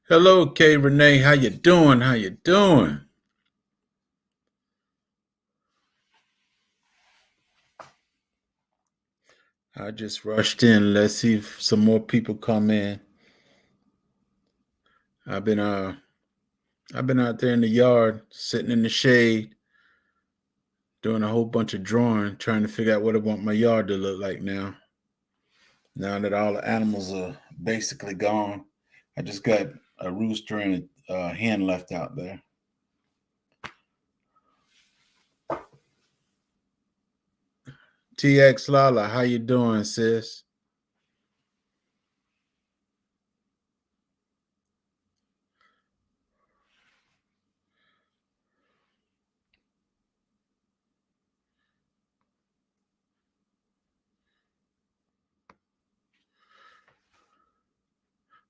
Hello, Kay Renee. How you doing? How you doing? I just rushed in. Let's see if some more people come in. I've been uh I've been out there in the yard, sitting in the shade, doing a whole bunch of drawing, trying to figure out what I want my yard to look like now. Now that all the animals are basically gone, I just got a rooster and a hen left out there. TX Lala, how you doing, sis?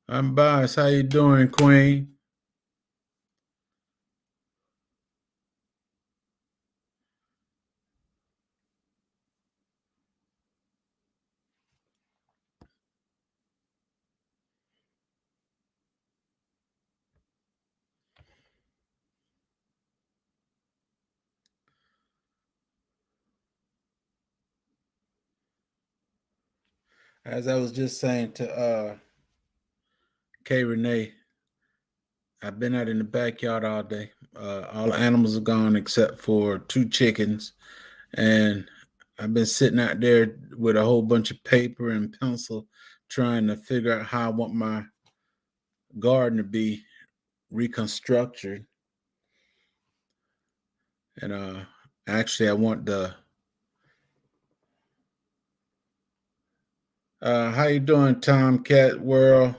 I'm Bias. How you doing, Queen? As I was just saying to Kay Renee, I've been out in the backyard all day. All the animals are gone except for two chickens, and I've been sitting out there with a whole bunch of paper and pencil, trying to figure out how I want my garden to be reconstructed. And actually, I want the. How you doing, Tomcat World?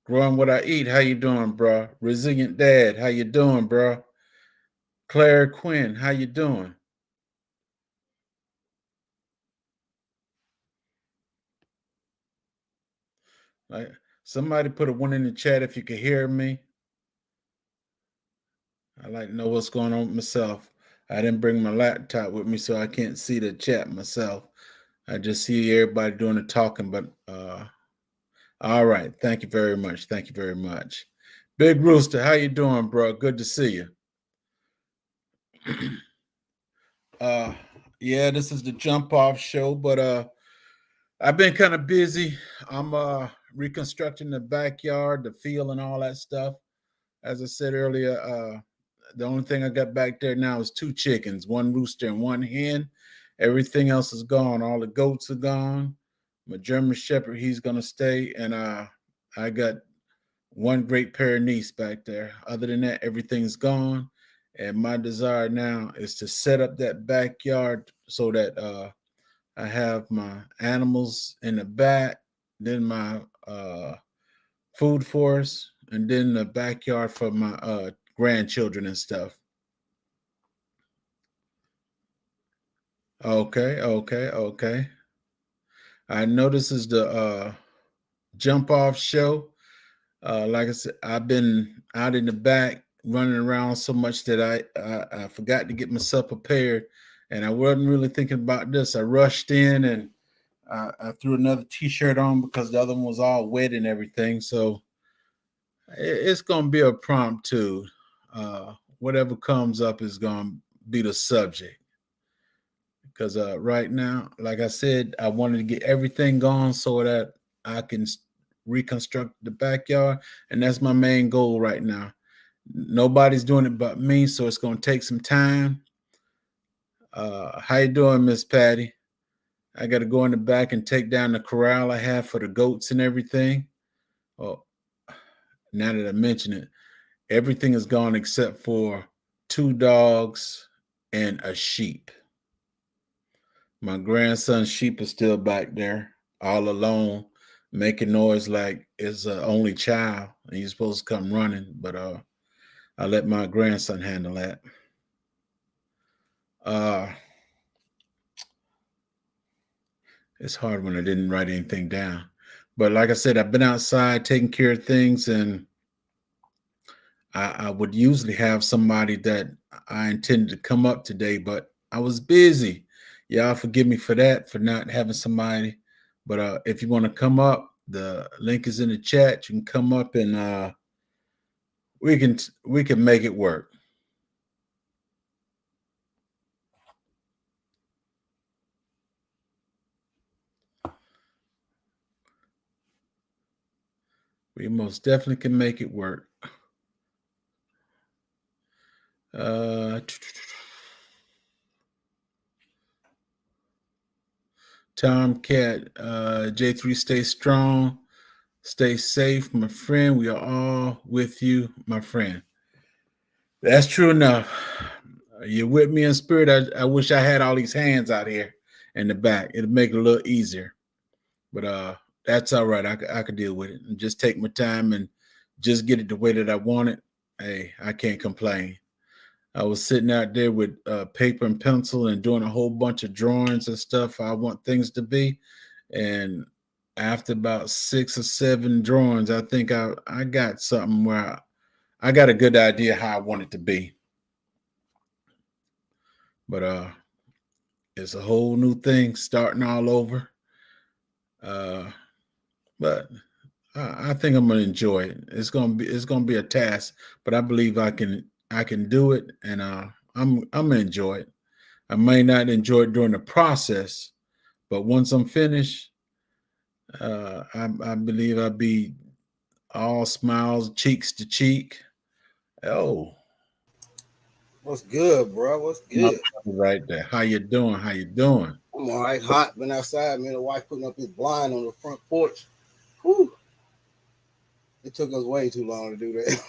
Growing what I eat. How you doing, bro? Resilient Dad. How you doing, bro? Claire Quinn. How you doing? Like somebody put a one in the chat if you could hear me. I like to know what's going on with myself. I didn't bring my laptop with me, so I can't see the chat myself. I just see everybody doing the talking, but all right. Thank you very much. Thank you very much. Big Rooster, how you doing, bro? Good to see you. uh yeah, this is the jump off show, but I've been kind of busy. I'm reconstructing the backyard, the field and all that stuff. As I said earlier, the only thing I got back there now is two chickens, one rooster and one hen. Everything else is gone. All the goats are gone. My German Shepherd, he's gonna stay, and I got one great Pyrenees back there. Other than that, everything's gone. And my desire now is to set up that backyard so that I have my animals in the back, then my food forest, and then the backyard for my grandchildren and stuff. Okay, okay, okay. I know this is the jump off show. Like I said, I've been out in the back running around so much that I forgot to get myself prepared, and I wasn't really thinking about this. I rushed in and I threw another T-shirt on because the other one was all wet and everything. So it's gonna be a promptu. Whatever comes up is gonna be the subject. Because right now, like I said, I wanted to get everything gone so that I can reconstruct the backyard, and that's my main goal right now. Nobody's doing it but me, so it's gonna take some time. How you doing, Miss Patty? I got to go in the back and take down the corral I have for the goats and everything. Oh, now that I mention it, everything is gone except for two dogs and a sheep. My grandson's sheep is still back there, all alone, making noise like it's an only child, and he's supposed to come running. But I let my grandson handle that. Uh, it's hard when I didn't write anything down. But like I said, I've been outside taking care of things, and I would usually have somebody that I intended to come up today, but I was busy. Y'all forgive me for that, for not having somebody. But if you want to come up, The link is in the chat. You can come up and we can make it work. We most definitely can make it work. Tomcat, J3, stay strong, stay safe, my friend. We are all with you, my friend. That's true enough. You're with me in spirit. I wish I had all these hands out here in the back. It'd make it a little easier. But that's all right. I could deal with it and just take my time and just get it the way that I want it. Hey, I can't complain. I was sitting out there with paper and pencil and doing a whole bunch of drawings and stuff I want things to be. And after about 6 or 7 drawings, I think I got something where I got a good idea how I want it to be. But it's a whole new thing starting all over. But I think I'm gonna enjoy it. It's gonna be a task, but I believe I can do it, and I'm gonna enjoy it. I may not enjoy it during the process, but once I'm finished, I believe I'll be all smiles, cheeks to cheek. Oh, what's good, bro? What's good? Right there. How you doing? How you doing? I'm all right. Hot. Been outside. Me and the wife putting up this blind on the front porch. Whew. It took us way too long to do that.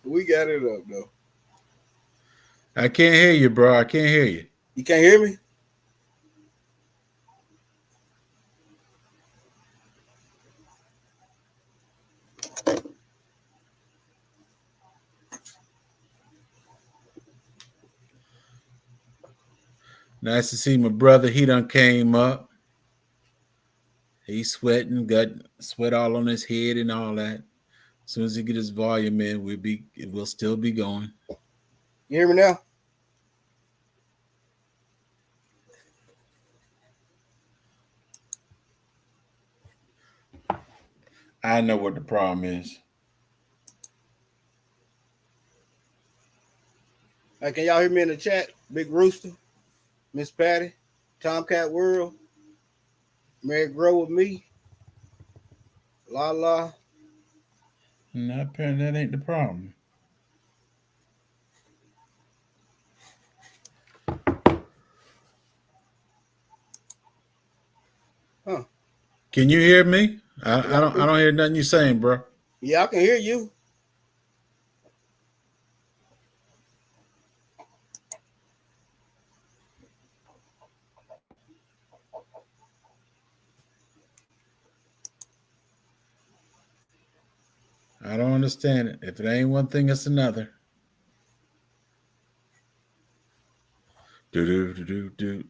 We got it up though. I can't hear you, bro. I can't hear you. You can't hear me? Nice to see my brother. He done came up. He's sweating, got sweat all on his head and all that. As soon as he get his volume in, we'll still be going. You hear me now? I know what the problem is. Hey, can y'all hear me in the chat? Big Rooster, Miss Patty, Tomcat World, Mary Grow with me, La La. No, apparently that ain't the problem. Huh? Can you hear me? I don't hear nothing you saying, bro. Yeah, I can hear you. I don't understand it. If it ain't one thing, it's another. Do.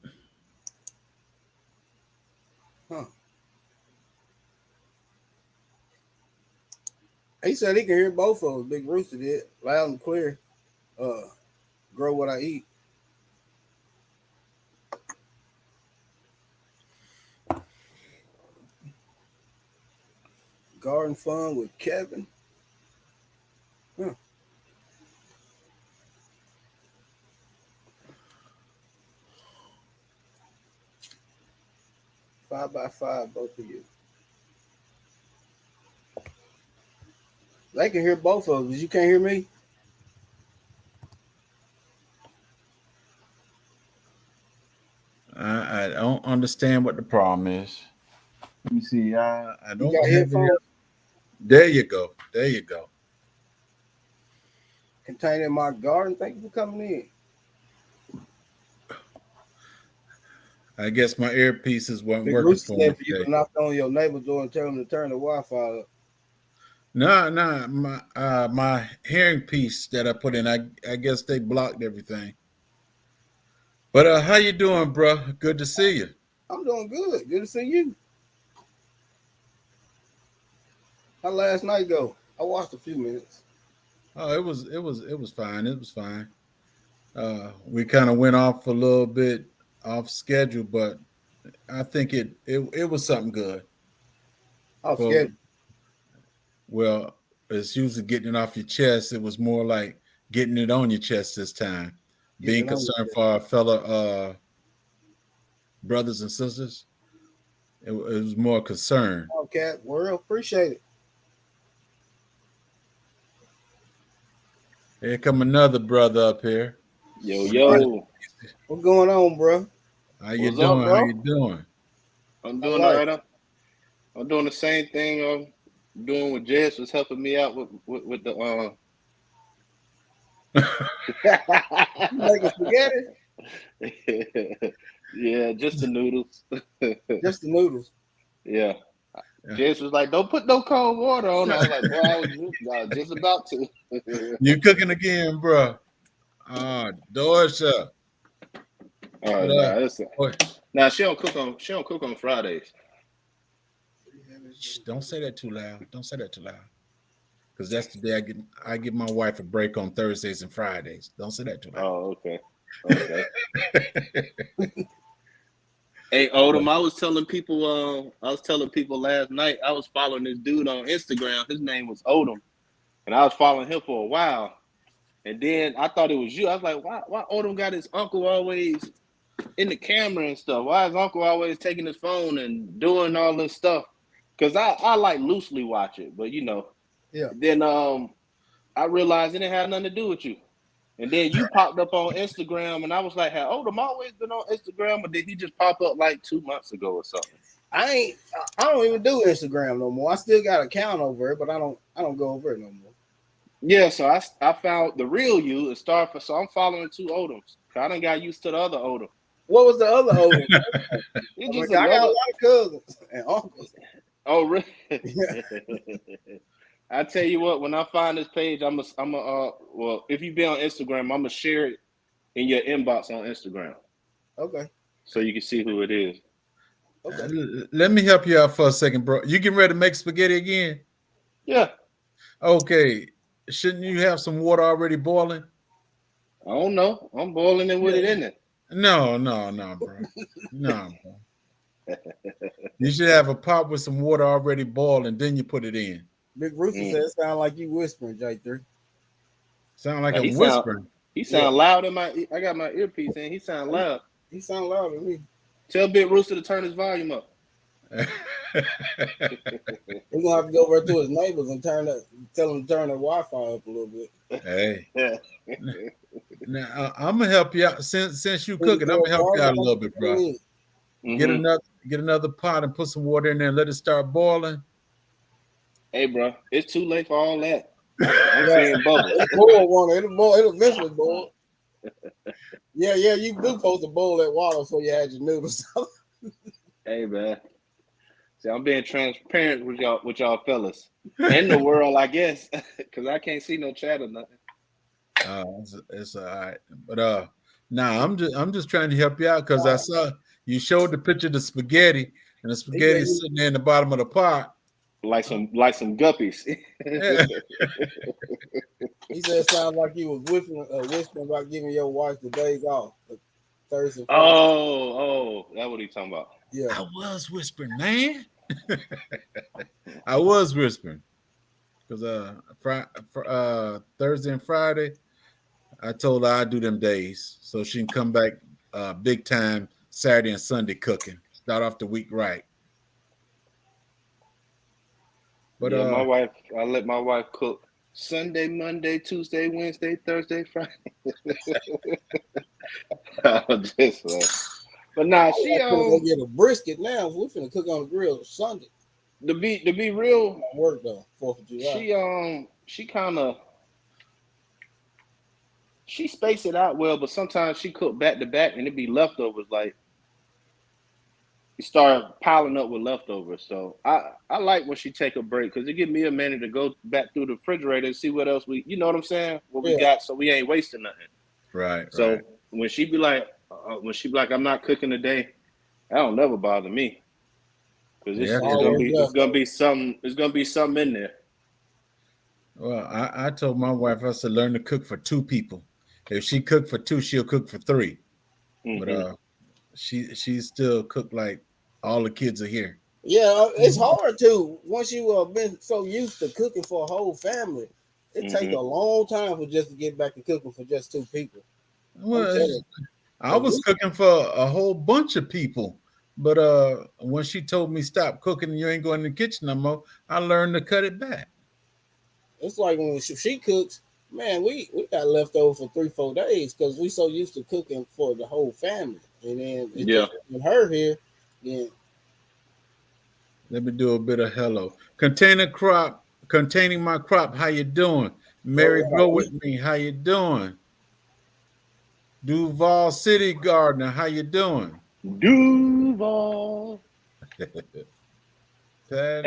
Huh? He said he can hear both of us. Big Rooster did, loud and clear. Grow what I eat. Garden Fun with Kevin. Huh. 5x5, both of you. They can hear both of us. You can't hear me? I don't understand what the problem is. Let me see. I don't got have headphones? There you go. There you go. Contained in my garden. Thank you for coming in. I guess my earpieces weren't Big working Rooster for me said for you today. to knock on your neighbor's door and tell them to turn the Wi-Fi up. No, my hearing piece that I put in, I guess they blocked everything. But how you doing, bro? Good to see you. I'm doing good. Good to see you. How last night go? I watched a few minutes. Oh, it was fine. It was fine. We kind of went off a little bit off schedule, but I think it was something good. Oh, Well, scared. well, it's usually getting it off your chest. It was more like getting it on your chest this time. Getting Being it on your concerned chest. for our fellow brothers and sisters. It was more concern. Oh, Cat, well, appreciate it. Here come another brother up here. Yo, What's going on, bro? How you what's up, doing? How bro? you doing? I'm All doing right. all right. I'm doing the same thing I'm doing what Jess was helping me out with the You making spaghetti? yeah, just the noodles. Just the noodles. Yeah. Yeah. Jess was like, "Don't put no cold water on." I was like, "Boy, I was just about to." You cooking again, bro? Door shut. Oh, nah, she don't cook on Fridays. Shh, don't say that too loud. Don't say that too loud. Because that's the day I give my wife a break on Thursdays and Fridays. Don't say that too loud. Oh, okay. Hey, Odom, I was telling people last night, I was following this dude on Instagram. His name was Odom, and I was following him for a while. And then I thought it was you. I was like, why Odom got his uncle always in the camera and stuff? Why is uncle always taking his phone and doing all this stuff? Because I like loosely watch it, but Yeah. Then I realized it didn't have nothing to do with you. And then you popped up on Instagram, and I was like, "Has Odom always been on Instagram, or did he just pop up like 2 months ago or something?" I don't even do Instagram no more. I still got an account over it, but I don't go over it no more. Yeah, so I found the real you and so I'm following 2 Odoms. I done got used to the other Odom. What was the other Odom? It's just I got a lot of cousins and uncles. Oh, really? I tell you what, when I find this page, well, if you be on Instagram, I'm gonna share it in your inbox on Instagram. Okay. So you can see who it is. Okay. Let me help you out for a second, bro. You getting ready to make spaghetti again? Yeah. Okay. Shouldn't you have some water already boiling? I don't know. I'm boiling it with it in it. No, bro. No, bro. You should have a pot with some water already boiling, then you put it in. Big Rooster said it sound like you whispering, J3. Sound like I'm whispering. He sound loud in my. I got my earpiece in. He sound loud. He sound loud to me. Tell Big Rooster to turn his volume up. He's gonna have to go over to his neighbors and tell him to turn the Wi-Fi up a little bit. Hey. Now I'm gonna help you out. Since you cooking, I'm gonna help you out a little bit, bro. Mm-hmm. Get another pot and put some water in there and let it start boiling. Hey, bro, it's too late for all that. I'm seeing bubbles. It'll eventually boil. Yeah, you do supposed to boil that water before you add your noodles. Hey, man. See, I'm being transparent with y'all fellas. In the world, I guess, because I can't see no chat or nothing. It's all right. But I'm just trying to help you out because I saw you showed the picture of the spaghetti and the spaghetti sitting there in the bottom of the pot. Like some guppies. Yeah. He said it sounds like you was whispering about giving your wife the days off. Thursday. Oh, that's what he's talking about. Yeah. I was whispering, man. I was whispering. Because Thursday and Friday, I told her I'd do them days so she can come back big time Saturday and Sunday cooking. Start off the week right. But yeah, I let my wife cook Sunday, Monday, Tuesday, Wednesday, Thursday, Friday. But nah, she go get a brisket now. We're finna cook on the grill Sunday. To be real, work though. 4th of July. She spaced it out well, but sometimes she cook back to back and it be leftovers. Like you start piling up with leftovers. So I like when she take a break because it give me a minute to go back through the refrigerator and see what else we what I'm saying, we got, so we ain't wasting nothing. Right. So when she be like, I'm not cooking today, that don't never bother me because it's gonna be something in there. Well, I told my wife I said learn to cook for 2 people. If she cook for 2, she'll cook for 3. Mm-hmm. But she still cook like all the kids are here. Yeah, it's hard too. Once you been so used to cooking for a whole family, it takes a long time for just to get back to cooking for just 2 people. I'm Well, telling you. I was cooking for a whole bunch of people, but when she told me stop cooking and you ain't going in the kitchen no more, I learned to cut it back. It's like when she cooks, man, we got leftover for 3-4 days because we so used to cooking for the whole family, and then with her here, then Let me do a bit of hello. Containing my crop. How you doing? Mary Grow with me. How you doing? Duval City Gardener. How you doing? Duval. Patty.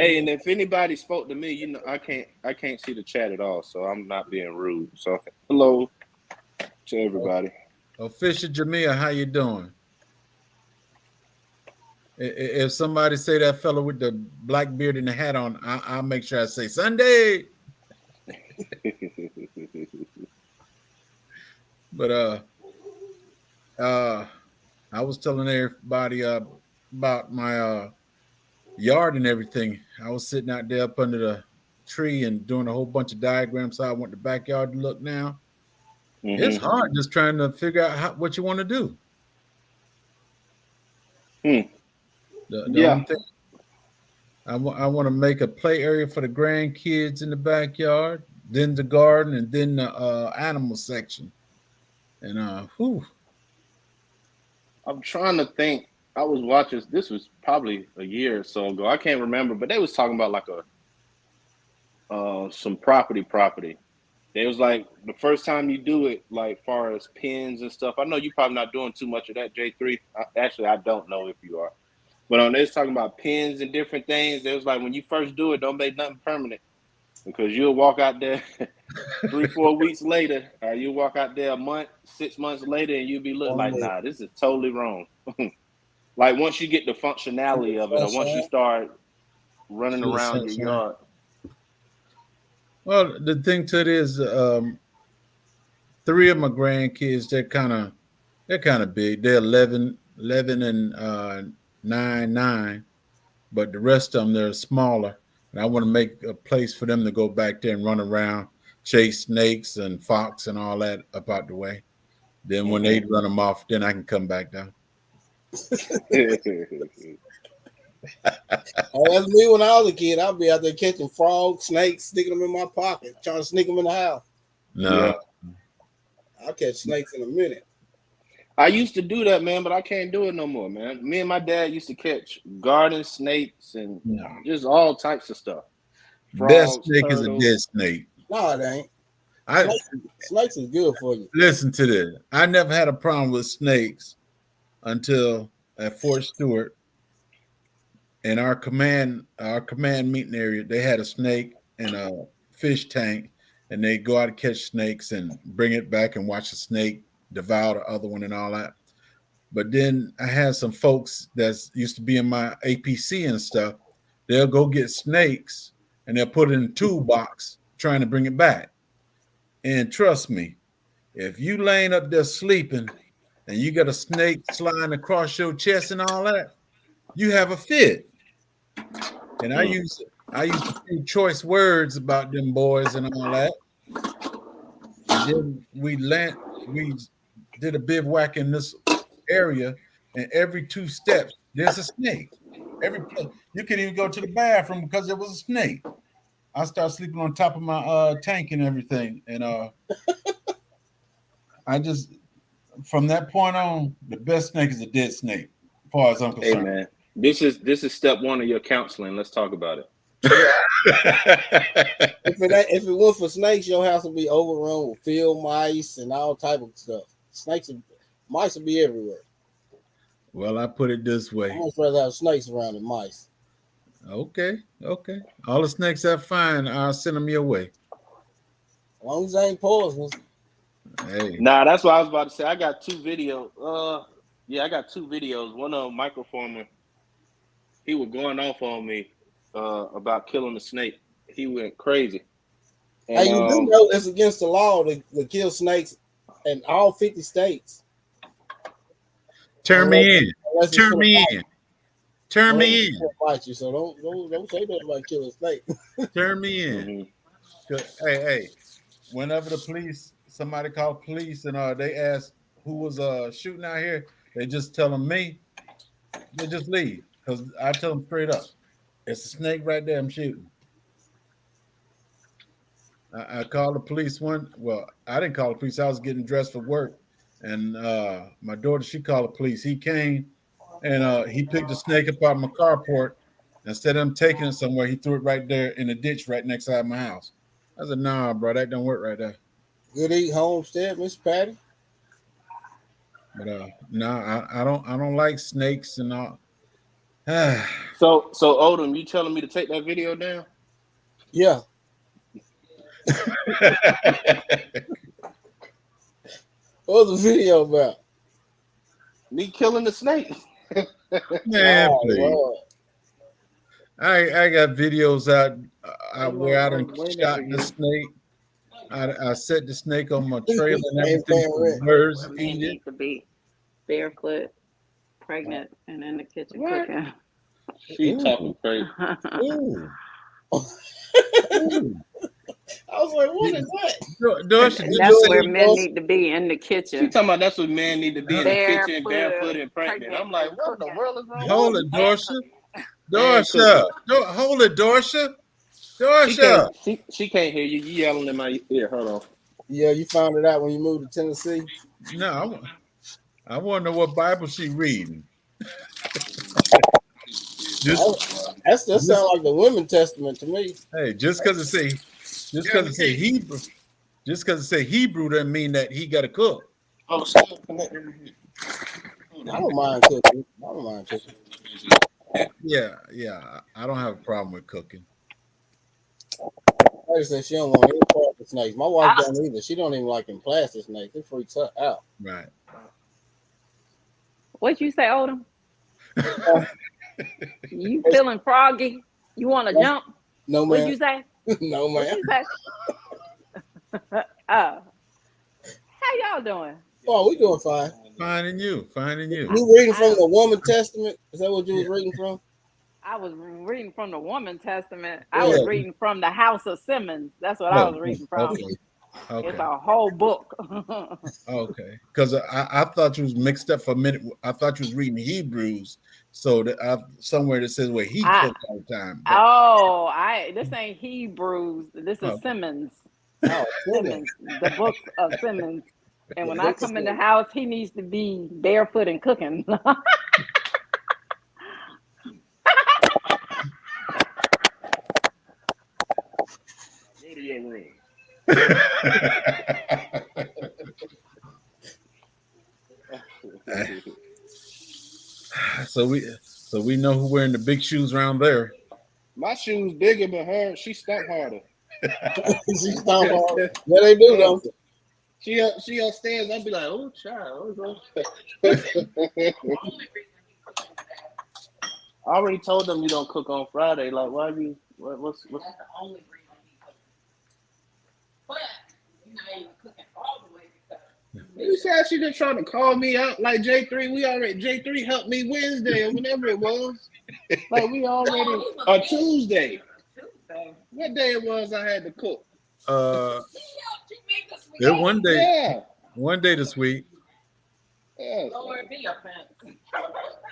Hey, and if anybody spoke to me, you know, I can't see the chat at all, so I'm not being rude. So hello to everybody. Official Jamia, how you doing? If somebody say that fellow with the black beard and the hat on, I'll make sure I say Sunday. But I was telling everybody about my yard and everything. I was sitting out there up under the tree and doing a whole bunch of diagrams. So I went to the backyard to look now. Mm-hmm. It's hard just trying to figure out what you want to do. The only thing, I want to make a play area for the grandkids in the backyard, then the garden, and then the animal section. And I'm trying to think. I was watching. This was probably a year or so ago. I can't remember, but they was talking about like some property. They was like the first time you do it, like far as pins and stuff. I know you probably not doing too much of that, J3. Actually, I don't know if you are. But they was talking about pins and different things. It was like when you first do it, don't make nothing permanent because you'll walk out there 3-4 weeks later, or you walk out there a month, 6 months later, and you'll be looking like, nah, this is totally wrong. Like once you get the functionality of it, or once you start running around your yard. Well, the thing to it is, 3 of my grandkids, they're kind of big. They're 11 and 9, but the rest of them, they're smaller. And I want to make a place for them to go back there and run around, chase snakes and fox and all that up out the way. Then when they run them off, then I can come back down. That's me when I was a kid. I'd be out there catching frogs, snakes, sticking them in my pocket, trying to sneak them in the house. No. I'll catch snakes in a minute. I used to do that, man, but I can't do it no more, man. Me and my dad used to catch garden snakes and just all types of stuff. Best snake turtles. Is a dead snake. No, it ain't. Snakes is good for you. Listen to this. I never had a problem with snakes until at Fort Stewart. In our command meeting area, they had a snake and a fish tank, and they go out and catch snakes and bring it back and watch the snake devour the other one and all that. But then I had some folks that used to be in my APC and stuff. They'll go get snakes and they'll put it in a toolbox trying to bring it back. And trust me, if you laying up there sleeping and you got a snake sliding across your chest and all that, you have a fit. And I use a few choice words about them boys and all that. And then we did a bivouac in this area, and every 2 steps there's a snake. You can even go to the bathroom because there was a snake. I started sleeping on top of my tank and everything, and I just from that point on, the best snake is a dead snake, as far as I'm concerned. Hey man, this is step 1 of your counseling. Let's talk about it. If it weren't for snakes, your house would be overrun with field mice and all type of stuff. Mice would be everywhere. Well, I put it this way. I'd much rather have snakes around than mice. Okay. All the snakes I find, I'll send them your way. As long as they ain't poisonous. Hey. Nah, that's what I was about to say. I got 2 videos. I got 2 videos. One of them, Microformer, he was going off on me about killing a snake. He went crazy. And, hey, you do know it's against the law to kill snakes in all 50 states. Turn me in. Turn me in. Bite you, so don't say nothing about killing a snake. Turn me in. Mhm. 'Cause, hey, whenever the police, somebody called police and they ask who was shooting out here, they just tell them me. They just leave because I tell them straight up, it's a snake right there. I'm shooting. I called the police one. Well, I didn't call the police. I was getting dressed for work, and my daughter, she called the police. He came and he picked the snake up out of my carport. Instead of him taking it somewhere, he threw it right there in the ditch right next to my house. I said, "Nah, bro, that don't work right there." Good eat homestead, Miss Patty. But no, I don't like snakes and all. So Odom, you telling me to take that video down? Yeah. What was the video about? Me killing the snake. Man, Oh, please. Lord. I got videos out where I done Wait a shot minute. the snake. I set the snake on my trailer and Ain't everything paying for rent. birds to Men eat it. need to be barefoot, pregnant, and in the kitchen What? cooking. She talking crazy. Ooh. Ooh. I was like, what is that? Dorsey, And did that's you where say men need to be in the She kitchen. talking about that's what men need to be in the kitchen, Barefoot, barefoot and pregnant. I'm like, and what in the cooking. world is wrong? hold with it, you? Dorsey? And Dorsey. Hold it, Dorsey. She Dorsey. can't. She can't hear you. You yelling in my ear. Hold on. Yeah, you found it out when you moved to Tennessee. No, I want to know what Bible she reading. That sounds like the Women Testament to me. Hey, just because it say Hebrew, doesn't mean that he got to cook. Oh, still connected. I don't mind cooking. Yeah, I don't have a problem with cooking. I just said she don't want any part of the snakes. My wife don't either. She don't even like them plastic snakes. It freaks her out. Right. What'd you say, Odom? You feeling froggy? You want to jump? No, What'd man. you say? No, What'd man. you say? How y'all doing? Oh, we doing fine. Finding you. You reading from the Woman Testament? Is that what you was reading from? I was reading from the Woman Testament. I was Yeah. reading from the House of Simmons. That's what I was reading from. Okay. It's a whole book. Okay. Because I thought you was mixed up for a minute. I thought you was reading Hebrews, so that somewhere that says where he cooked all the time. But, This ain't Hebrews. This is Okay. Simmons. Oh, Simmons, the book of Simmons. And when I come in the house, he needs to be barefoot and cooking. Go to your room. So we know who wearing the big shoes around there. My shoes bigger than her. She stomp harder. She stomp hard. Yeah, they do though. She upstairs. I'd be like, oh child. I already told them you don't cook on Friday. Like, why you? What's? That's the only reason he cooks. But you're not even cooking all the way because You said she just trying to call me out like J3. J3 helped me Wednesday or whenever it was. Like we already or Tuesday. Tuesday. What day it was I had to cook? He helped you make us There one day. Yeah. One day this week. Yeah. Lord be offense.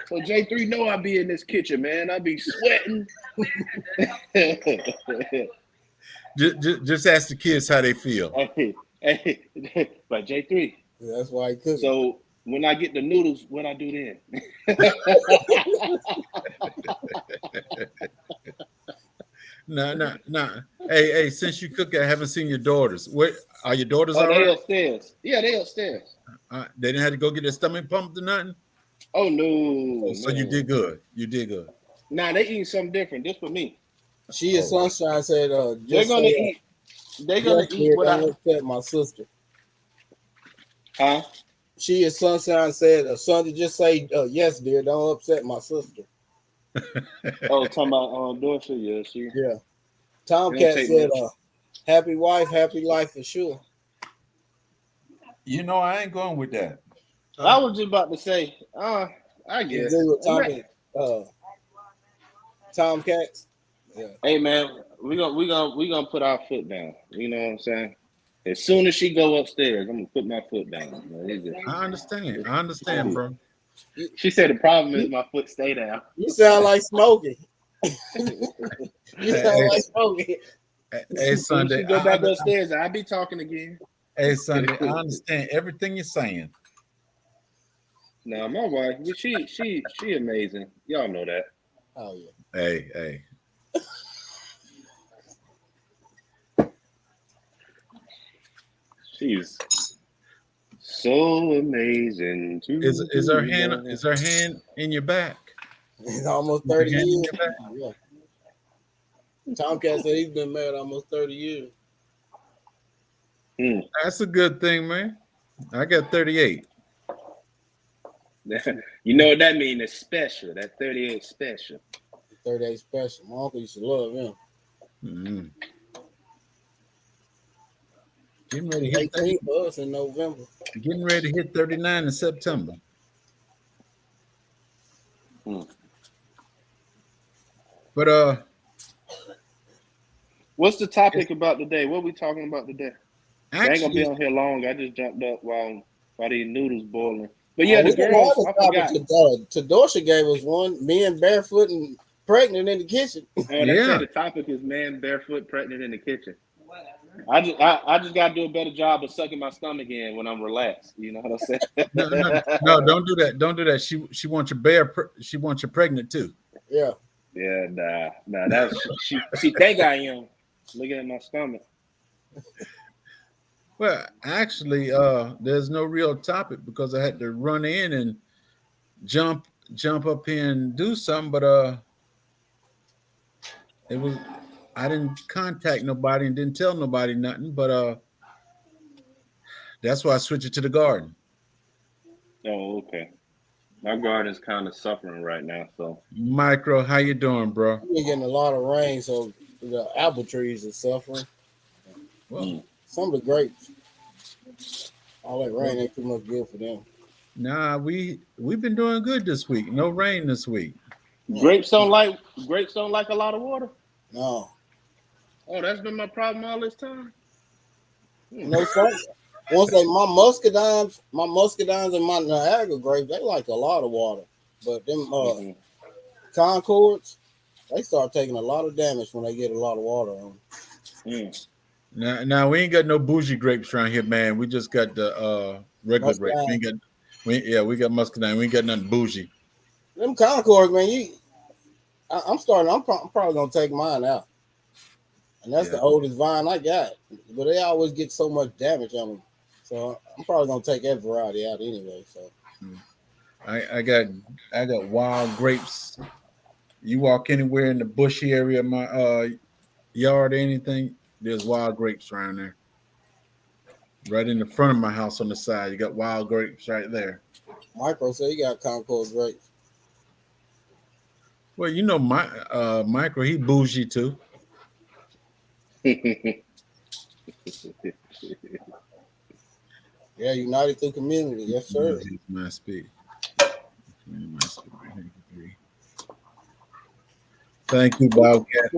So J3 know I be in this kitchen, man. I be sweating. Just ask the kids how they feel. Hey, but J3. Yeah, that's why he cooks. So when I get the noodles, what I do then? No. Hey, since you cook, I haven't seen your daughters. Where are your daughters? Oh, they already? upstairs. Yeah, they upstairs. They didn't have to go get their stomach pumped or nothing. Oh no. So you did good. You did good. Nah, they eating something different. This for me. She is Sunshine said, They're gonna eat. They're gonna eat what I. don't upset my sister. Huh? She is Sunshine said, son, just say yes, dear. Don't upset my sister. Oh, talking about Dorsey. Yeah, she. Yeah. It Tomcat don't take said, much. happy wife, happy life for sure. You know, I ain't going with that. I was just about to say. I You guess. agree with Tomcat? Tomcats. Yeah. Hey man, we gonna put our foot down. You know what I'm saying? As soon as she go upstairs, I'm gonna put my foot down. Man, I understand, bro. she said the problem is my foot stay down. You sound like Smokey. You Hey, sound like Smokey. hey, As soon as she Sunday. go back upstairs, I'll be talking again. Hey, Sunday. I understand everything you're saying. Now my wife, she amazing. Y'all know that. Oh yeah. Hey. She's so amazing. Is her hand in your back? It's almost Is her 30 hand in years. your back? Yeah. Tomcat said he's been married almost 30 years. That's a good thing, man. I got 38. You know what that means? It's special. That 38 special. 38 special. My uncle used to love him. Mm-hmm. Getting ready to hit 18 for us in November. Getting ready to hit 39 in September. But what's the topic about today? What we talking about today? I ain't gonna be actually, on here long. I just jumped up while these noodles boiling. But yeah, we the didn't girls, have I a forgot. topic. Tadosha gave us one. Men barefoot and pregnant in the kitchen. Oh, they Yeah. said the topic is man barefoot pregnant in the kitchen. I just gotta do a better job of sucking my stomach in when I'm relaxed. You know what I'm saying? no, don't do that. Don't do that. She wants your she wants you pregnant too. Yeah. Yeah, nah. That's she think I am. Looking at my stomach. Well, actually, there's no real topic because I had to run in and jump up here and do something, but it was I didn't contact nobody and didn't tell nobody nothing, but that's why I switched it to the garden. Oh, okay. My garden's kind of suffering right now, so. Micro, how you doing, bro? We're getting a lot of rain, so the apple trees are suffering. Well, Some of the grapes, all that rain ain't too much good for them. nah, we've been doing good this week. No rain this week. Grapes don't like a lot of water. No. Oh, that's been my problem all this time. No, sir. Once my muscadines and my Niagara grapes, they like a lot of water. But them Concords, they start taking a lot of damage when they get a lot of water on them. Now we ain't got no bougie grapes around here, man. We just got the regular grapes. We got muscadine. We ain't got nothing bougie. Them Concords, man, I'm probably gonna take mine out. And that's the oldest vine I got. But they always get so much damage on them. So I'm probably gonna take that variety out anyway. So I got wild grapes. You walk anywhere in the bushy area of my yard or anything, there's wild grapes around there. Right in the front of my house on the side, you got wild grapes right there. Micro said he got Concord grapes. Well, you know, Micro, he bougie too. Yeah, United through Community. Yes, sir. My speed. Thank you, Bobcat.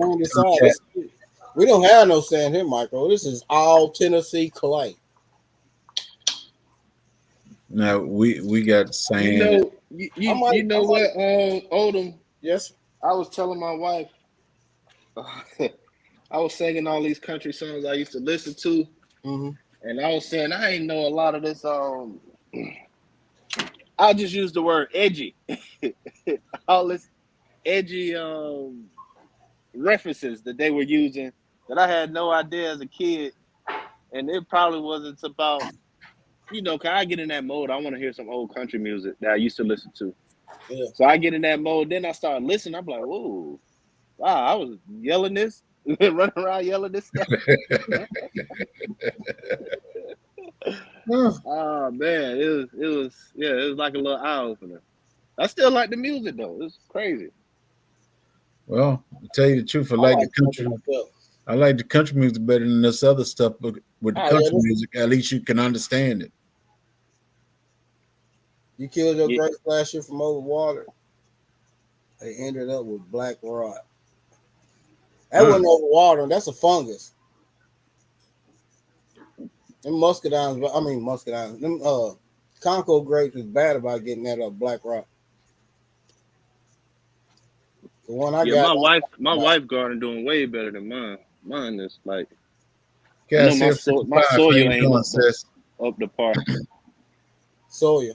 We don't have no sand here, Micro. This is all Tennessee clay. Now we got sand. You know what, Odom? Yes. I was telling my wife, I was singing all these country songs I used to listen to, and I was saying I ain't know a lot of this. I'll just use the word edgy. All this edgy references that they were using that I had no idea as a kid, and it probably wasn't about, cause I get in that mode. I want to hear some old country music that I used to listen to. Yeah. So I get in that mode. Then I start listening. I'm like, whoa, wow, I was yelling this, running around yelling this stuff. Oh man, it was like a little eye opener. I still like the music though. It's crazy. Well, to tell you the truth, I like the country music better than this other stuff. But with the country music, at least you can understand it. You killed your grapes last year from overwater. They ended up with black rot. That wasn't overwatering. That's a fungus. Them muscadines, them Conco grapes is bad about getting that black rot. The one I got. My wife garden doing way better than mine. Mine is like, I Cass know here, my 55. How soil you ain't doing, sis? up to par. Soya.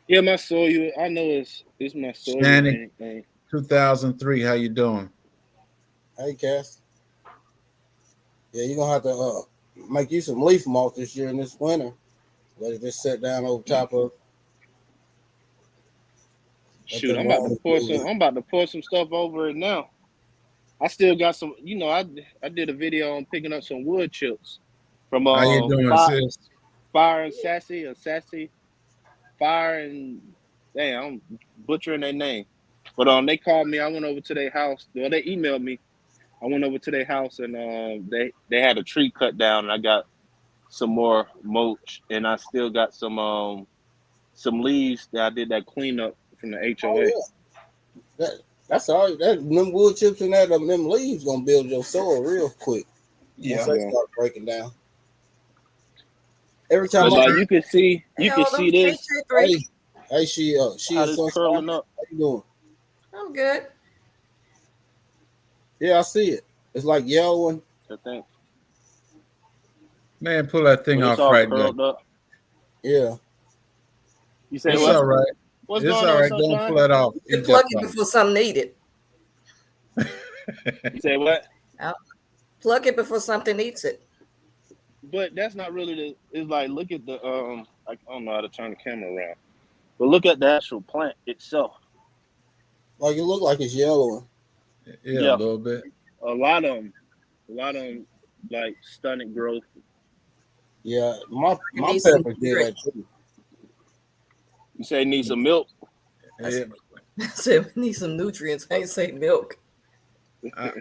Yeah, my soil. I know it's my soil. Shannon. Ain't. 2003. How you doing? Hey, Cass. Yeah, you're gonna have to make you some leaf mulch this year in this winter. Let it just sit down over top of. Shoot, I'm about to pour some stuff over it now. I still got some. I did a video on picking up some wood chips from How you doing, sis? Fire and Sassy, Fire and damn, I'm butchering their name. But they called me. I went over to their house. Well, they emailed me. I went over to their house and they had a tree cut down, and I got some more mulch, and I still got some leaves that I did that cleanup from the HOA. Oh, yeah. That's all right. Them wood chips and them leaves gonna build your soil real quick. Yeah. Once they start breaking down. Every time you can see this. Hey, she is curling up. How you doing? I'm good. Yeah, I see it. It's like yellow. I think. Man, pull that thing off right now. Up. Yeah. You say It's what? all right. What's It's going all on, right. Sunshine? Don't pull that off. You plug it before something needed. You say what? Plug it before something eats it. But that's not really it's like, look at the I don't know how to turn the camera around. But look at the actual plant itself. Like it look like it's yellow. Yeah, a little bit. A lot of them like stunted growth. Yeah, my pepper did that too. You say need some milk? Yeah. I said we need some nutrients. I ain't say milk. I'm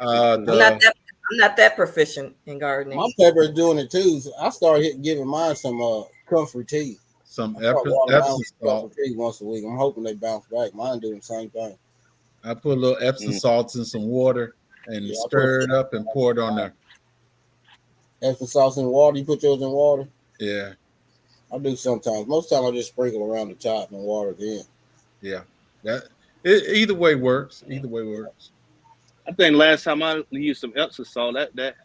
I'm not that proficient in gardening. My pepper is doing it too. So I started giving mine some comfort tea. Some Epsom salt once a week. I'm hoping they bounce back. Mine doing the same thing. I put a little Epsom salts in some water and stir it up and pour it on there. Epsom salts in water. You put yours in water? Yeah. I do sometimes. Most time I just sprinkle around the top and water then. Yeah. Either way works. Either way works. I think last time I used some Epsom salt, that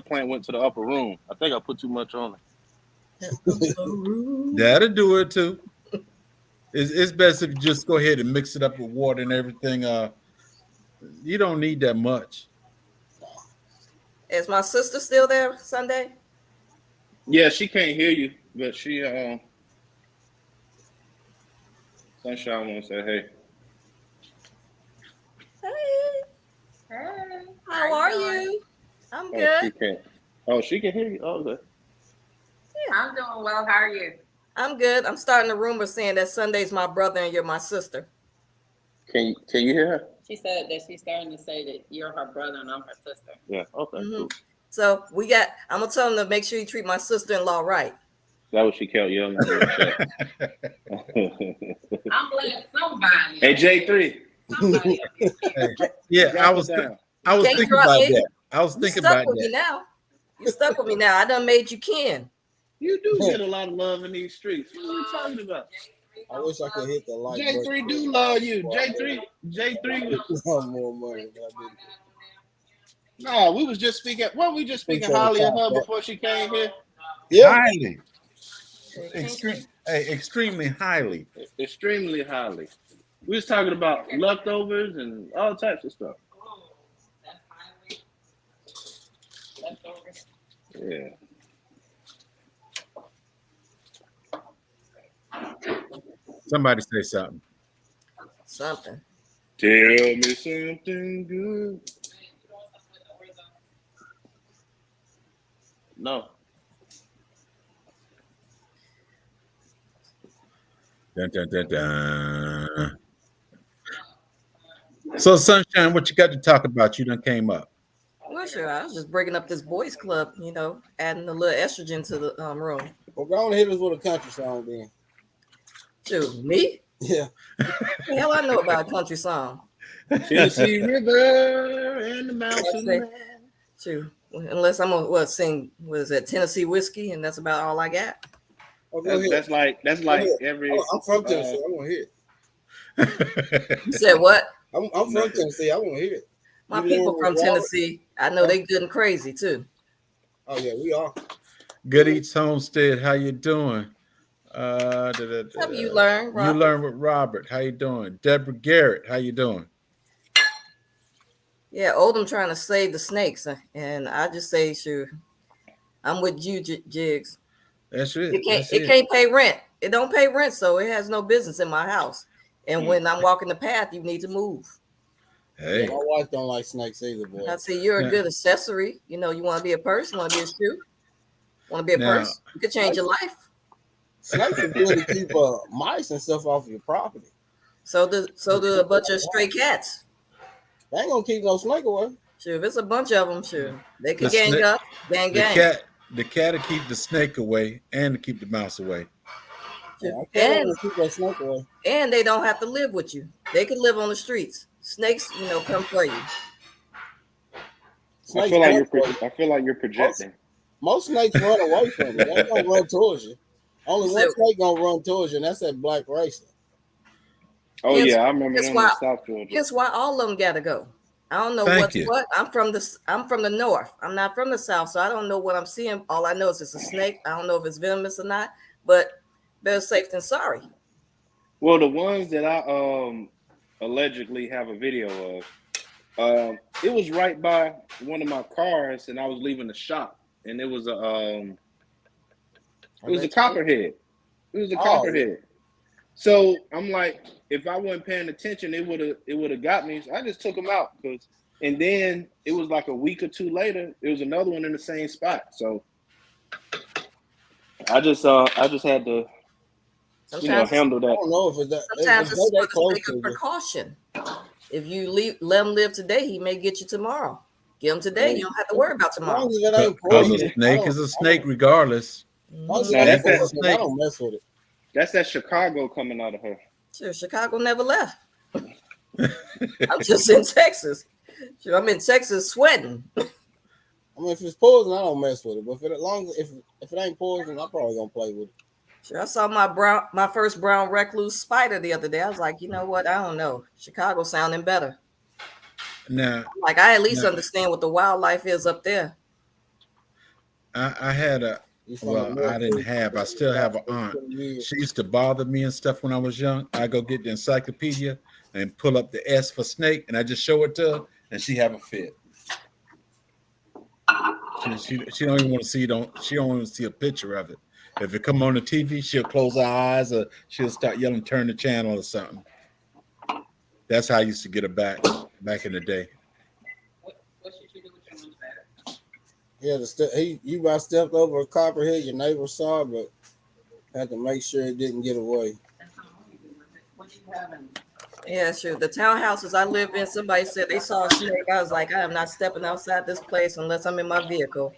plant went to the upper room. I think I put too much on it. That'll do it too. It's best if you just go ahead and mix it up with water and everything. You don't need that much. Is my sister still there Sunday? Yeah, she can't hear you, but she Sunshine wants to say hey. Hey. How are you? I'm good. She can hear you. Oh, okay. Yeah. I'm doing well. How are you? I'm good. I'm starting a rumor saying that Sunday's my brother and you're my sister. Can you hear her? She said that she's starting to say that you're her brother and I'm her sister. Yeah. Okay. Mm-hmm. Cool. So I'm gonna tell him to make sure you treat my sister-in-law right. That was she kept yelling. I'm blaming somebody. Hey, J3. Somebody. Yeah, I was thinking about that. I was thinking about that. You stuck with me now. I done made you kin. You do get a lot of love in these streets. What are you talking about? I wish I could hit the like. J3 do love you. J3 was more money. No, we was just speaking. Weren't we just speaking highly of her before she came here? Yeah. Highly. Extremely highly. Extremely highly. We was talking about leftovers and all types of stuff. Oh, that's highly leftovers. Yeah. Somebody say something. Something. Tell me something good. No. Dun, dun, dun, dun. So, Sunshine, what you got to talk about? You done came up. Well, sure. I was just breaking up this boys' club, adding a little estrogen to the room. Well, go on and hit us with a country song then. Dude, me? Yeah. The hell I know about a country song. Tennessee River and the That's mountain. it. True. Unless I'm gonna sing, what is that, Tennessee whiskey, and that's about all I got. Oh, go ahead. That's like every. I'm from Tennessee. I want to hear it. You said what? I'm from Tennessee. I want to hear it. My You people learn from with Robert? Tennessee, I know they good and crazy too. Oh yeah, we are. Good Eats Homestead, how you doing? Have you learned, You Robert? learn with Robert. How you doing? Deborah Garrett, how you doing? Yeah, Oldham trying to save the snakes, and I just say, sure, I'm with you, Jigs. That's it. It can't pay rent. It don't pay rent, so it has no business in my house. And when I'm walking the path, you need to move. Hey, My wife don't like snakes either, boy. I say you're Yeah. a good accessory. You know, you want to be a person, want to be a shoe, want to be a Now- person. You could change your life. Snakes are good to keep mice and stuff off your property. So do a bunch of stray cats. They ain't gonna keep no snake away. Sure, if it's a bunch of them, sure, they could The gang snake- up, gang. the cat to keep the snake away and to keep the mouse away. Yeah, I And can't keep that snake away. and they don't have to live with you. They could live on the streets. Snakes, come for you. I Snakes feel like run- I feel like you're projecting. most snakes run away from you. They ain't gonna run towards you. Only one So- snake gonna run towards you, and that's that black racer. Oh Yes, yeah, I remember that's them why- in South Georgia. Guess why all of them gotta go? I don't know Thank what's you. what. I'm from the north. I'm not from the south, so I don't know what I'm seeing. All I know is it's a snake. I don't know if it's venomous or not, but better safe than sorry. Well, the ones that I allegedly have a video of, it was right by one of my cars, and I was leaving the shop, and it was a copperhead. It was a Oh, copperhead. So I'm like, if I wasn't paying attention, it would have got me. So I just took them out, and then it was like a week or two later, there was another one in the same spot. So I just had to Sometimes, handle I that. don't know if it's that. sometimes if it's they that supposed to close take to a you. precaution. If you let him live today, he may get you tomorrow. Get him today, you don't have to worry about As long tomorrow. as it ain't Because poison, a snake is a snake regardless. As long as it Now, ain't that's poison, I don't mess with it. That's that Chicago coming out of her. Sure, Chicago never left. I'm just in Texas. Sure, I'm in Texas sweating. I mean, if it's poison, I don't mess with it. But if it, as long as if it ain't poison, I'm probably gonna play with it. Sure, I saw my first brown recluse spider the other day. I was like, you know what? I don't know. Chicago sounding better. Now, Like I at least No. understand what the wildlife is up there. I had a You from well, the I didn't have. I still have an aunt. She used to bother me and stuff when I was young. I go get the encyclopedia and pull up the S for snake, and I just show it to her, and she have a fit. She don't even want to see. She don't want to see a picture of it. If it come on the TV, she'll close her eyes or she'll start yelling, "Turn the channel" or something. That's how I used to get her back in the day. What should you do with your own better? Yeah, you about stepped over a copperhead. Your neighbor saw it, but had to make sure it didn't get away. That's all you do with it. What do you have in Yeah, sure. The townhouses I live in, somebody said they saw a snake. I was like, I am not stepping outside this place unless I'm in my vehicle.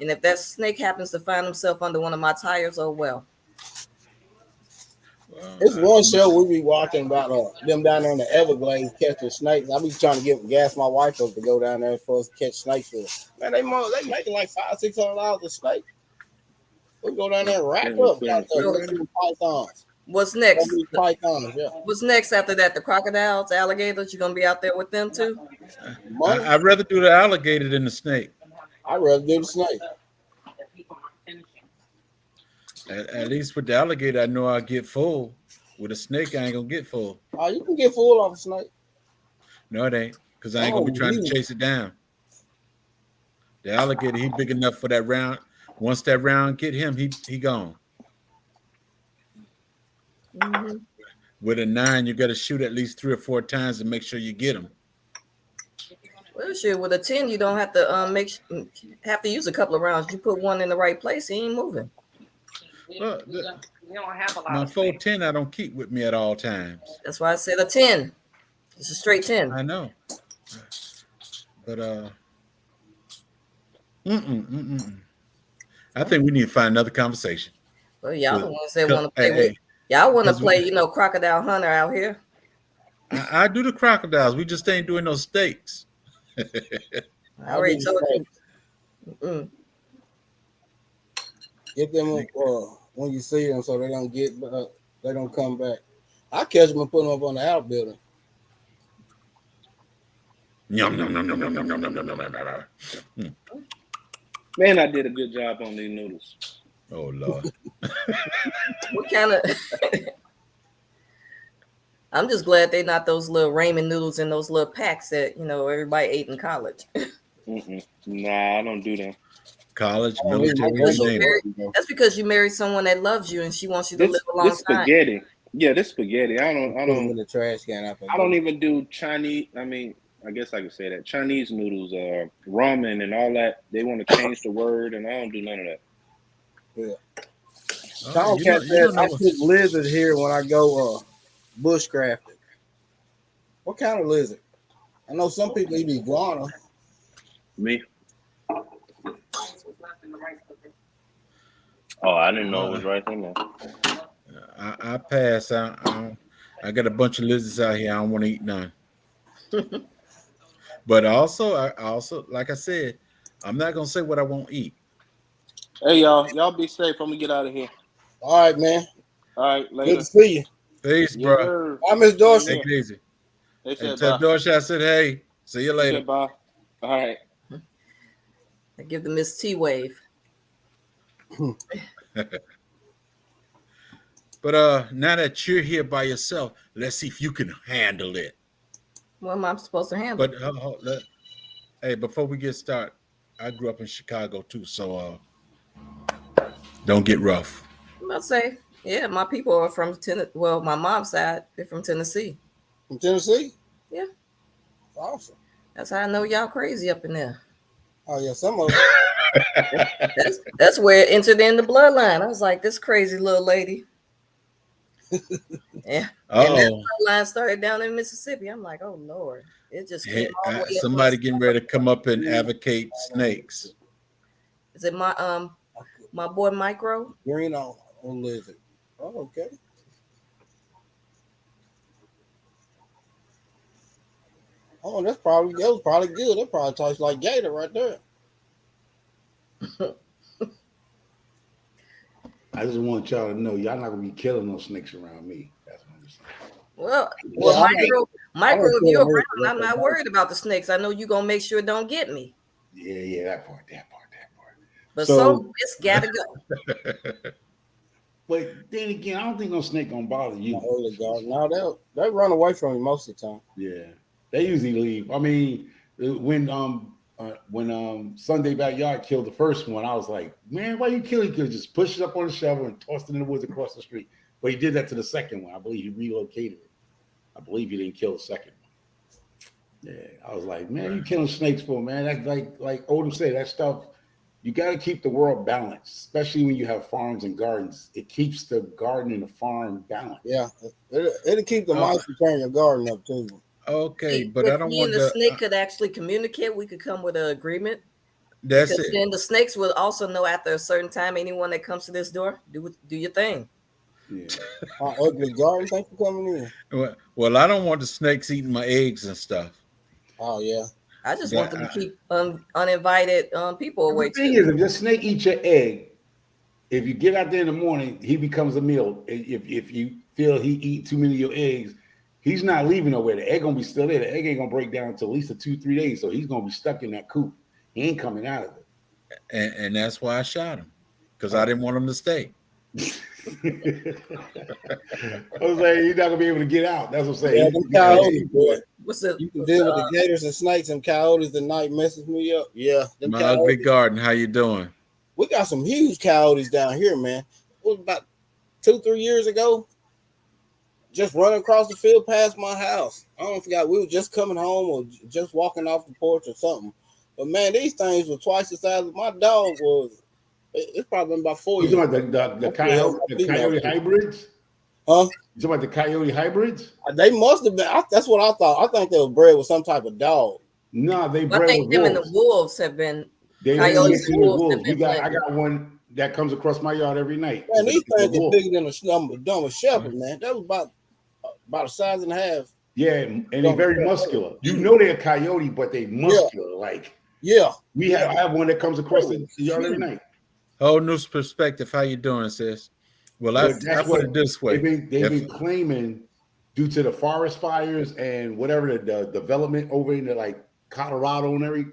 And if that snake happens to find himself under one of my tires, oh well. It's one show we be watching about them down there in the Everglades catching snakes. I be trying to gas my wife up to go down there for us to catch snakes for us. Man, they making like $500-600 a snake. We go down there and rack up out there with these pythons. What's next? These pythons, yeah. What's next after that? The crocodiles, alligators, you gonna be out there with them too? Money, I'd rather do the alligator than the snake. I'd rather do the snake. that people aren't finishing? At least with the alligator, I know I'll get full. With a snake, I ain't gonna get full. Oh, you can get full off a snake. No, it ain't, because I ain't gonna be trying to chase it down. The alligator, he big enough for that round. Once that round get him, he gone. Mhm. With a 9, you got to shoot at least 3 or 4 times to make sure you get him. Well, shit, with a 10, you don't have to have to use a couple of rounds. You put one in the right place, he ain't moving. We Well, don't have a lot My of space. 410, I don't keep with me at all times. That's why I said a 10. It's a straight 10. I know, but I think we need to find another conversation. Well, y'all the Well, ones that want to play with. Y'all want to 'Cause play, Crocodile Hunter out here? I do the crocodiles. We just ain't doing no steaks. I already told you. Mm. Get them when you see them, so they don't come back. I catch them and put them up on the outbuilding. Yum, yum, yum, yum, yum, yum, yum, yum, yum, yum, yum. Man, I did a good job on these noodles. Oh Lord. What kind of? I'm just glad they're not those little ramen noodles in those little packs that everybody ate in college. Nah, I don't do that. College, Oh, military, Because you you name it. married- that's because you married someone that loves you and she wants you to This live a long this time. spaghetti. Yeah, this spaghetti. I Put them in don't the trash can. I don't even do Chinese. I mean, I guess I could say that Chinese noodles, ramen, and all that. They want to change the word, and I don't do none of that. Oh, you don't know I what- shoot lizard here when I go bushcrafting. What kind of lizard? I know some people eat iguana. Me? Oh, I didn't know it was right in there. I pass. I got a bunch of lizards out here. I don't want to eat none. But also, like I said, I'm not gonna say what I won't eat. Hey, y'all be safe. I'm gonna get out of here. All right, man. All right, Good later. to see you. Peace, Yes, bro. sir. Bye, Miss Dorsey. Take it easy. They Hey, said tell bye. Dorsey I said, hey, see you They later. said bye. All right. I give the Miss T wave. But now that you're here by yourself, let's see if you can handle it. What am I supposed to handle? But hey, before we get started, I grew up in Chicago too, so don't get rough. I'm about to say, yeah, my people are from Tennessee. Well, my mom's side, they're from Tennessee. From Tennessee? Yeah. Awesome. That's how I know y'all crazy up in there. Oh, yeah, some of them. That's where it entered in the bloodline. I was like, this crazy little lady. Yeah. And that bloodline started down in Mississippi. I'm like, oh Lord. It just came all the way up. Somebody getting ready to come up and advocate snakes. Is it my boy Micro? Green on lizard. Oh, okay. Oh, that was probably good. That probably tastes like gator right there. I just want y'all to know y'all not gonna be killing no snakes around me. That's what I'm saying. Well, Micro, if you're kill around, I'm not worried about the snakes. I know you're gonna make sure it don't get me. Yeah, that part. But So- some it's gotta go. But then again, I don't think no snake gonna bother you. No, they run away from you most of the time. Yeah, they usually leave. I mean, when Sunday Backyard killed the first one, I was like, man, why you kill it? You could just push it up on the shovel and toss it in the woods across the street. But he did that to the second one. I believe he relocated it. I believe he didn't kill the second one. Yeah, I was like, man, you killing snakes for, man. That's like Odom said, that stuff. You got to keep the world balanced, especially when you have farms and gardens. It keeps the garden and the farm balanced. Yeah, it'll keep the mice from tearing your garden up too. Okay, but if I don't me want and the to. snake could actually communicate, we could come with an agreement. That's Because it. then the snakes will also know after a certain time, anyone that comes to this door, do your thing. Yeah. My ugly garden, thanks for coming in. Well, I don't want the snakes eating my eggs and stuff. Oh yeah. I just want them to keep uninvited people away The thing too. is, if your snake eats your egg, if you get out there in the morning, he becomes a meal. If you feel he eat too many of your eggs, he's not leaving nowhere. The egg gonna be still there. The egg ain't gonna break down until at least 2-3 days. So he's gonna be stuck in that coop. He ain't coming out of it. And that's why I shot him, because I didn't want him to stay. I was like, you're not gonna be able to get out. That's what I'm saying. Yeah, them coyotes, boy. You can deal with the gators and snakes and coyotes at night messes me up. Yeah, them My coyotes. ugly garden, how you doing? We got some huge coyotes down here, man. It was about 2-3 years ago. Just running across the field past my house. I don't forget we were just coming home or just walking off the porch or something. But man, these things were twice the size of my dog was. It's probably been about 4 You years. talking about the coyote hybrids? Huh? You talking about the coyote hybrids? They must have been. That's what I thought. I think they were bred with some type of dog. No, they I bred think with them and wolves. the wolves have been. They Coyotes mixed in and with wolves wolves. have been I got one. that comes across my yard every night. Man, these It's a things are wolf. bigger than a dumb shepherd, man. That was about a size and a half. Yeah, and they're very muscular. You know they're a coyote, but they muscular. Like Yeah. I have one that comes across the yard every night. Whole new perspective. How you doing, sis? Well, I put it this way. They've been claiming due to the forest fires and whatever the development over into like Colorado and everything.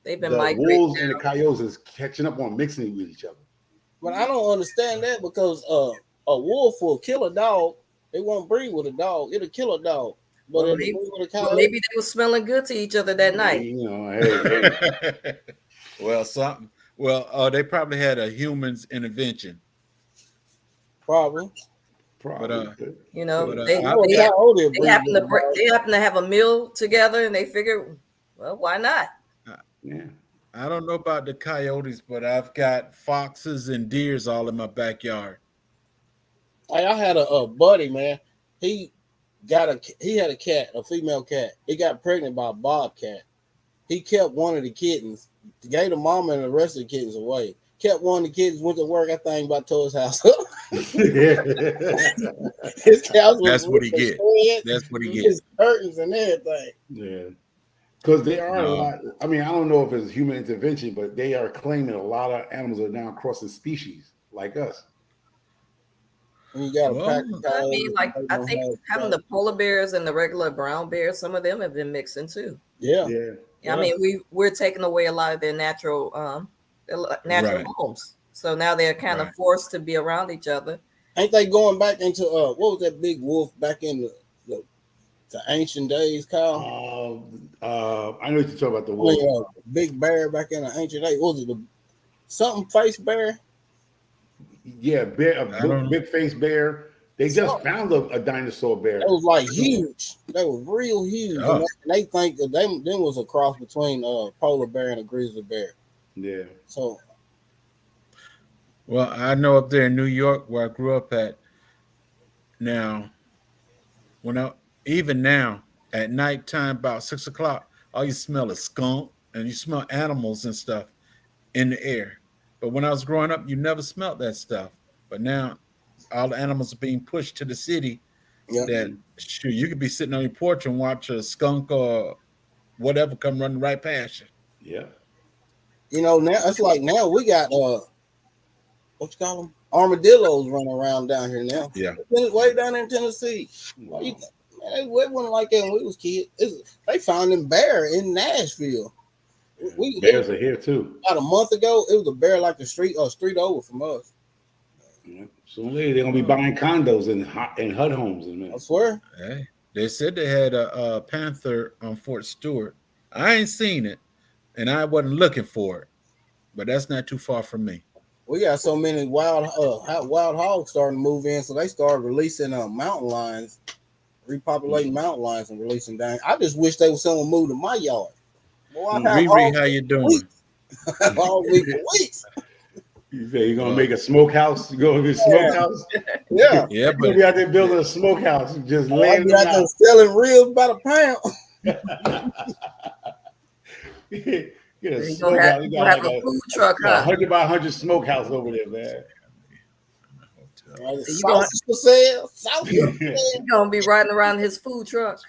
They've been The migrating. wolves and the coyotes is catching up on mixing with each other. But I don't understand that because a wolf will kill a dog. It won't breed with a dog. It'll kill a dog. But Well, it'll breed with a coyote. maybe they were smelling good to each other that night. You know, hey. Well, something. Well, they probably had a human's intervention. Probably. Probably. You know, But, they happen to have a meal together, and they figured, well, why not? Yeah. I don't know about the coyotes, but I've got foxes and deers all in my backyard. Hey, I had a buddy, man. He had a cat, a female cat. He got pregnant by a bobcat. He kept one of the kittens, gave the mama and the rest of the kittens away. Kept one of the kittens, went to work. That thing about tore his house up. His house was That's what he get. spread, That's what he his gets. curtains and everything. Yeah. Because they are a lot. I mean, I don't know if it's human intervention, but they are claiming a lot of animals are now crossing species like us. And you got a pack of I coyotes mean, like, and I they think don't have having the polar bears and the regular brown bears, some of them have been mixing too. Yeah. I mean, we're taking away a lot of their natural Right. homes. So now they're kind of forced to be around each other. Ain't they going back into what was that big wolf back in the ancient days, Kyle? I know what you're talking about, the wolf. Big bear back in the ancient days. What was it the something face bear? Yeah, big face bear. They just found a dinosaur bear. It was like huge. They were real huge. Oh. And they think that them was a cross between a polar bear and a grizzly bear. Yeah. So Well, I know up there in New York where I grew up at. Now, even now at nighttime about 6 o'clock, all you smell is skunk and you smell animals and stuff in the air. But when I was growing up, you never smelled that stuff. But now all the animals are being pushed to the city. That sure you could be sitting on your porch and watch a skunk or whatever come running right past you. Yeah. you know, now it's like now we got what you call them? Armadillos running around down here now. Yeah. Way down in Tennessee. Wow. Man, it wasn't like that when we was kids. They found them bear in Nashville. Bears are here too. About a month ago, it was a bear like a street over from us. Yeah. Soon later, they're gonna be buying condos and HUD homes. I swear. Hey, they said they had a panther on Fort Stewart. I ain't seen it, and I wasn't looking for it, but that's not too far from me. We got so many wild hogs starting to move in, so they started releasing mountain lions, repopulating mountain lions and releasing down. I just wish they would someone move to my yard. Boy, Riri, how you doing? All week for weeks. You say you're gonna make a smokehouse? You gonna be a smokehouse? Yeah. Yeah, You're gonna be out there building a smokehouse, just I'll laying be them out there out. selling ribs by the pound. Get a You're smokehouse. gonna You have got a food truck, huh? 100 by 100 smokehouse over there, man. Sausage for sale. Sausage for sale. He's gonna be riding around his food truck.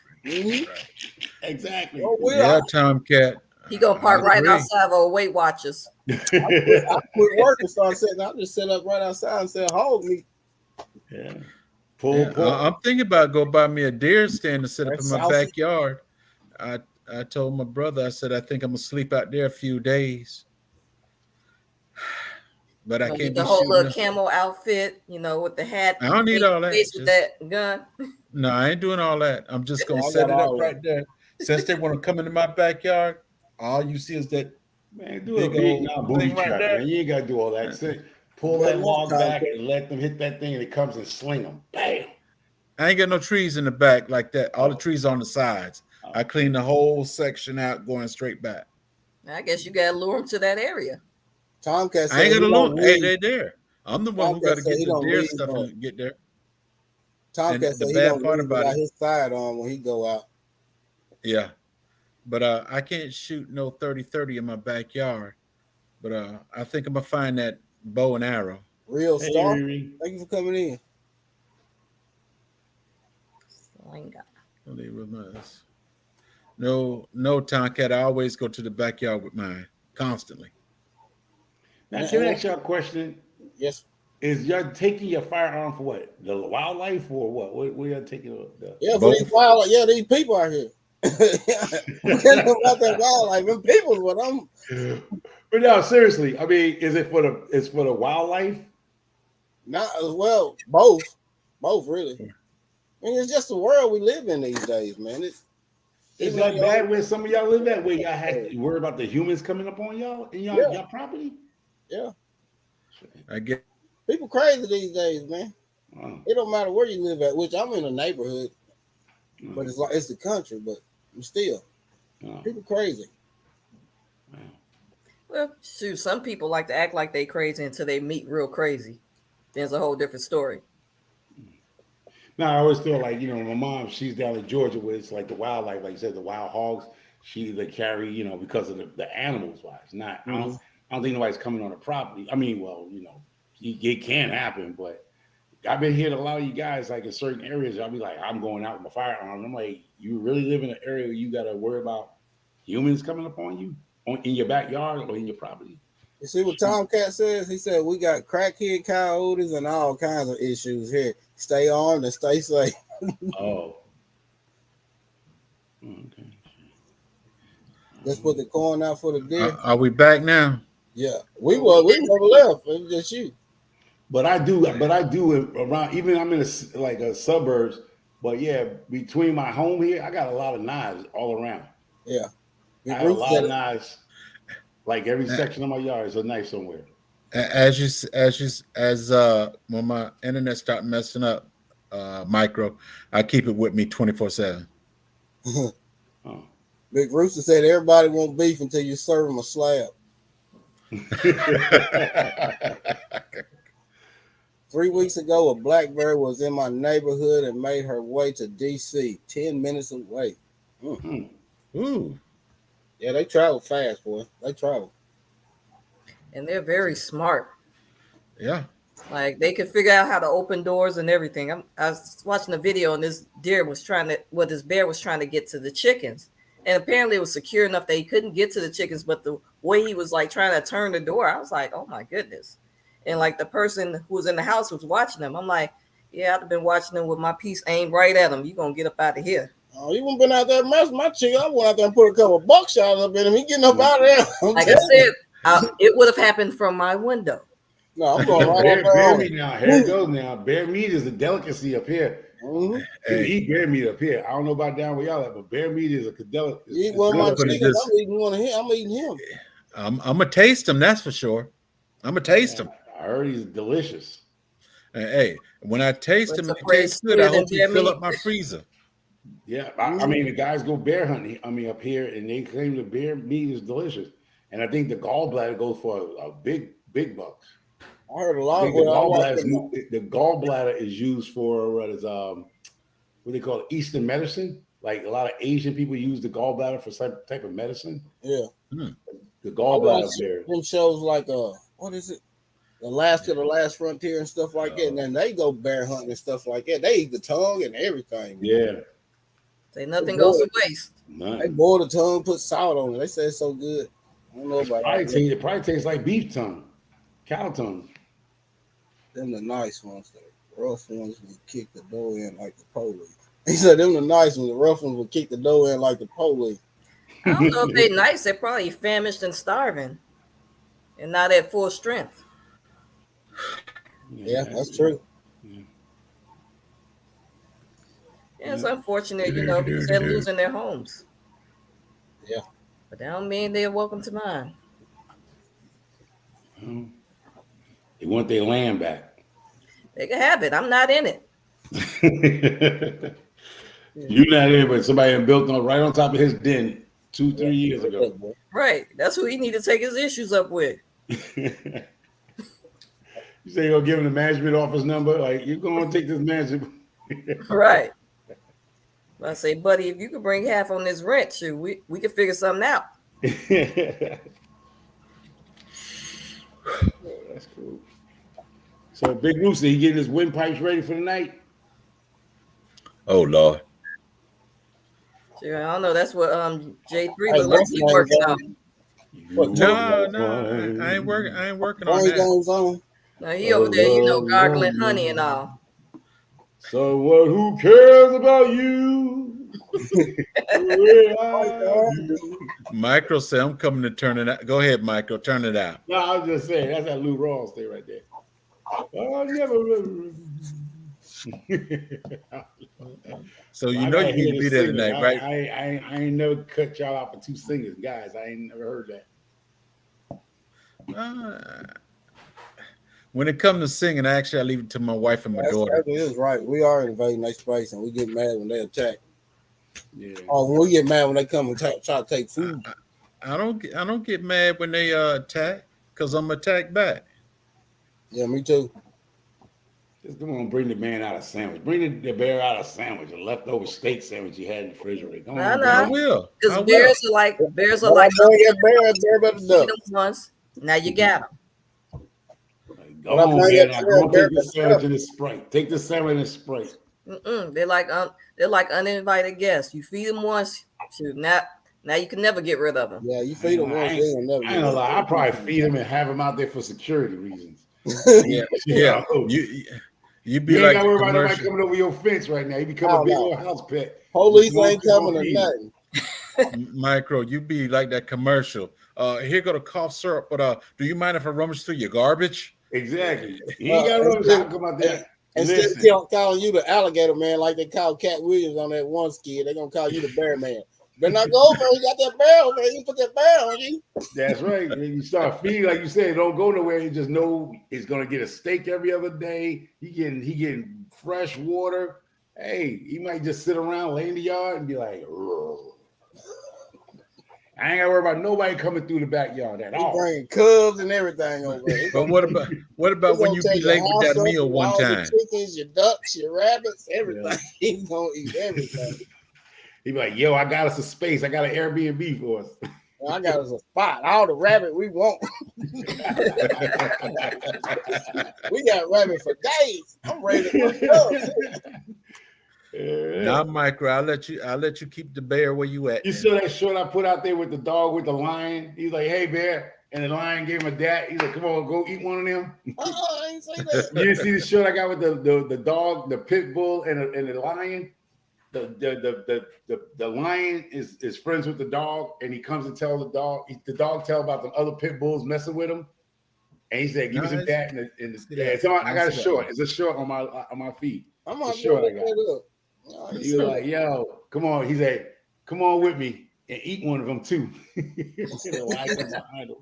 Exactly. Oh, Yeah, Tomcat. He gonna park I right agree. outside of a Weight Watchers. I quit work and started sitting. I just set up right outside and said, "Hog meat." Yeah. Yeah, I'm thinking about go buy me a deer stand to set up in my Sausage. backyard. I told my brother, I said, I think I'm gonna sleep out there a few days. But I Gonna can't get be the whole little shooting. camo outfit, with the hat. I don't need all that. Face with that gun. No, I ain't doing all that. I'm just gonna I set it got up all right there. Since they want to come into my backyard, all you see is that Man, do a big big old booty thing right trap, there. man. You ain't gotta do all that. Sit, pull that log back and let them hit that thing, and it comes and sling them. Bam. I ain't got no trees in the back like that. All the trees on the sides. I clean the whole section out going straight back. I guess you gotta lure him to that area. Tomcat said I ain't he gonna don't look. Hey, leave. they there. I'm the one who got to Tomcat said get he the don't deer leave, stuff but- and get there. Tomcat And said the he bad don't part leave about without it- his side on when he go out. Yeah. But I can't shoot no 30-30 in my backyard. But I think I'm gonna find that bow and arrow. Real Hey, Star. Riri. Thank you for coming in. Sling guy. Only with mine. No, Tomcat. I always go to the backyard with mine constantly. Now, can I ask y'all a question? Yes. Is y'all taking your firearm for what? The wildlife or what? What y'all taking? Yeah, for Both. these wildlife. Yeah, these people out here. We can't know about that wildlife. Them people is what I'm But no, seriously. I mean, is it for the? It's for the wildlife. not as well. Both really. I mean, it's just the world we live in these days, man. Is even that though- bad where some of y'all live at? Where y'all have to worry about the humans coming up on y'all in y'all property? Yeah, I get. people crazy these days, man. Wow. It don't matter where you live at, which I'm in a neighborhood, but it's like it's the country, but still, Wow. people crazy. Wow. Well, shoot, some people like to act like they crazy until they meet real crazy. Then it's a whole different story. No, I always feel like, my mom, she's down in Georgia where it's like the wildlife, like you said, the wild hogs, they carry, because of the animals wise. Not, I don't think nobody's coming on the property. I mean, well, it can happen, but I've been hearing a lot of you guys, like in certain areas, I'll be like, I'm going out with my firearm. I'm like, you really live in an area where you got to worry about humans coming upon you in your backyard or in your property? You see what Tomcat says? He said we got crackhead coyotes and all kinds of issues here. Stay armed and stay safe. Oh. Okay. Let's put the corn out for the deer. Are we back now? Yeah, we never left. It was just you. But I do around, even I'm in a suburbs, but yeah, between my home here, I got a lot of knives all around. Yeah, I have a lot of knives. Like every section of my yard is a knife somewhere. As when my internet start messing up, micro, I keep it with me 24/7. Oh. Big Rooster said everybody want beef until you serve them a slab. 3 weeks ago, a blackberry was in my neighborhood and made her way to DC, 10 minutes away. Ooh. Yeah, they travel fast, boy. They travel. And they're very smart. Yeah. Like they can figure out how to open doors and everything. I was watching a video and this bear was trying to get to the chickens. And apparently it was secure enough that he couldn't get to the chickens, but the way he was like trying to turn the door, I was like, oh my goodness. And like the person who was in the house was watching them. I'm like, yeah, I'd have been watching them with my piece aimed right at him. You're going to get up out of here. Oh, you wouldn't been out there messing my chicken. I went out there and put a couple of buckshots up in him. He getting up out of there. Like I said, it would have happened from my window. No, I'm going right bear, up there. bear on meat it. now. Here it goes now. Bear meat is a delicacy up here. Mhm. You eat bear meat up here. I don't know about down where y'all at, but bear meat is a delicacy. You eat one of my Put it chickens, this- I'm eating one of him. I'm eating him. I'm gonna taste them. That's for sure. I'm gonna taste them. I heard he's delicious. Hey, when I taste them, What's it the phrase? tastes good. I Squid hope and you bear fill meat? up my freezer. Yeah, I mean the guys go bear hunting. I mean up here, and they claim the bear meat is delicious. And I think the gallbladder goes for a big bucks. I heard a I lot of think it. the gallbladder is used for what they call it, Eastern medicine. Like a lot of Asian people use the gallbladder for some type of medicine. Yeah. The gallbladder watch bear. them shows like what is it? The Last of the Last Frontier and stuff like that. And then they go bear hunting and stuff like that. They eat the tongue and everything. Yeah. Say nothing goes to waste. None. They boil the tongue, put salt on it. They say it's so good. I don't know about that. It probably tastes like beef tongue, cow tongue. Them the nice ones. The rough ones would kick the door in like the police. He said them the nice ones. The rough ones would kick the door in like the police. I don't know if they're nice. They're probably famished and starving and not at full strength. Yeah, that's true. Yeah, it's unfortunate, because they're losing their homes. Yeah. But that don't mean they're welcome to mine. They want their land back. They can have it. I'm not in it. You're not in, but somebody built right on top of his den 2-3 years ago. Right. That's who he need to take his issues up with. You say you're gonna give him the management office number? Like you're gonna take this management. Right. I say, buddy, if you could bring half on this rent, shoot, we could figure something out. That's cool. So Big Rooster, he getting his windpipes ready for the night? Oh Lord. Sure, I don't know. That's what J3 Hey, look like what's he name, working bro? on. What, No, Tony? no, I ain't working. I ain't working on Brain that. games on? Now he over there, gargling honey and all. So what? Who cares about you? Micro said, "I'm coming to turn it out." Go ahead, Micro. Turn it out. No, I was just saying that's that Lou Rawls thing right there. Oh, never. So you I know gotta you hear need to the be there singing. tonight, right? I ain't never cut y'all out for two singers, guys. I ain't never heard that. When it comes to singing, actually, I leave it to my wife and my daughter. That is right. We are invading their space, and we get mad when they attack. Yeah. Oh, when we get mad when they come and try to take food. I don't get mad when they attack because I'm attacked back. Yeah, me too. Just come on, bring the man out a sandwich. Bring the bear out a sandwich, a leftover steak sandwich he had in the refrigerator. Come on, No. I will. Because I bears will. are like When I bring that bear better feed duck. them once. Now you got them. Go When I on, bring man. that Now go bear take the better sandwich duck. in the Sprite. Take the sandwich in the Sprite. They're like uninvited guests. You feed them once, shoot, now you can never get rid of them. Yeah, you feed them once, they will never I ain't gonna lie. I probably feed him and have him out there for security reasons. Yeah. You be You ain't like gotta the worry about nobody commercial. coming over your fence right now. You become Oh, a big no. old house pet. Police You ain't keep on coming or feeding. nothing. Micro, you be like that commercial. Here go the cough syrup, but do you mind if I rummage through your garbage? Exactly. You ain't gotta run. I'll come out there. Instead of Listen. calling you the alligator man like they called Cat Williams on that one skit, they're gonna call you the bear man. Better not go over. You got that bear over there. You put that bear on you. That's right. And you start feeding, like you said, don't go nowhere. You just know it's gonna get a steak every other day. He getting fresh water. Hey, he might just sit around, lay in the yard, and be like, "Ugh." I ain't gotta worry about nobody coming through the backyard at He all. bringing cubs and everything over there. But what about when you be late with that meal one all time? The chickens, your ducks, your rabbits, everything. Yeah. He's gonna eat everything. He be like, yo, I got us a space. I got an Airbnb for us. Well, I got us a spot. All the rabbit we want. We got rabbit for days. I'm ready to cook. Nah, Micro, I'll let you keep the bear where you at. You saw that short I put out there with the dog with the lion? He's like, hey, bear. And the lion gave him a dat. He's like, come on, go eat one of them. I ain't say that. You didn't see the short I got with the dog, the pit bull, and the lion? The lion is friends with the dog, and he comes and tells the dog tell about the other pit bulls messing with him. And he said, give me some dat. I got a short. It's a short on my feed. I'm not sure I got it. He was like, yo, come on. He said, come on with me and eat one of them too. The lion comes behind him.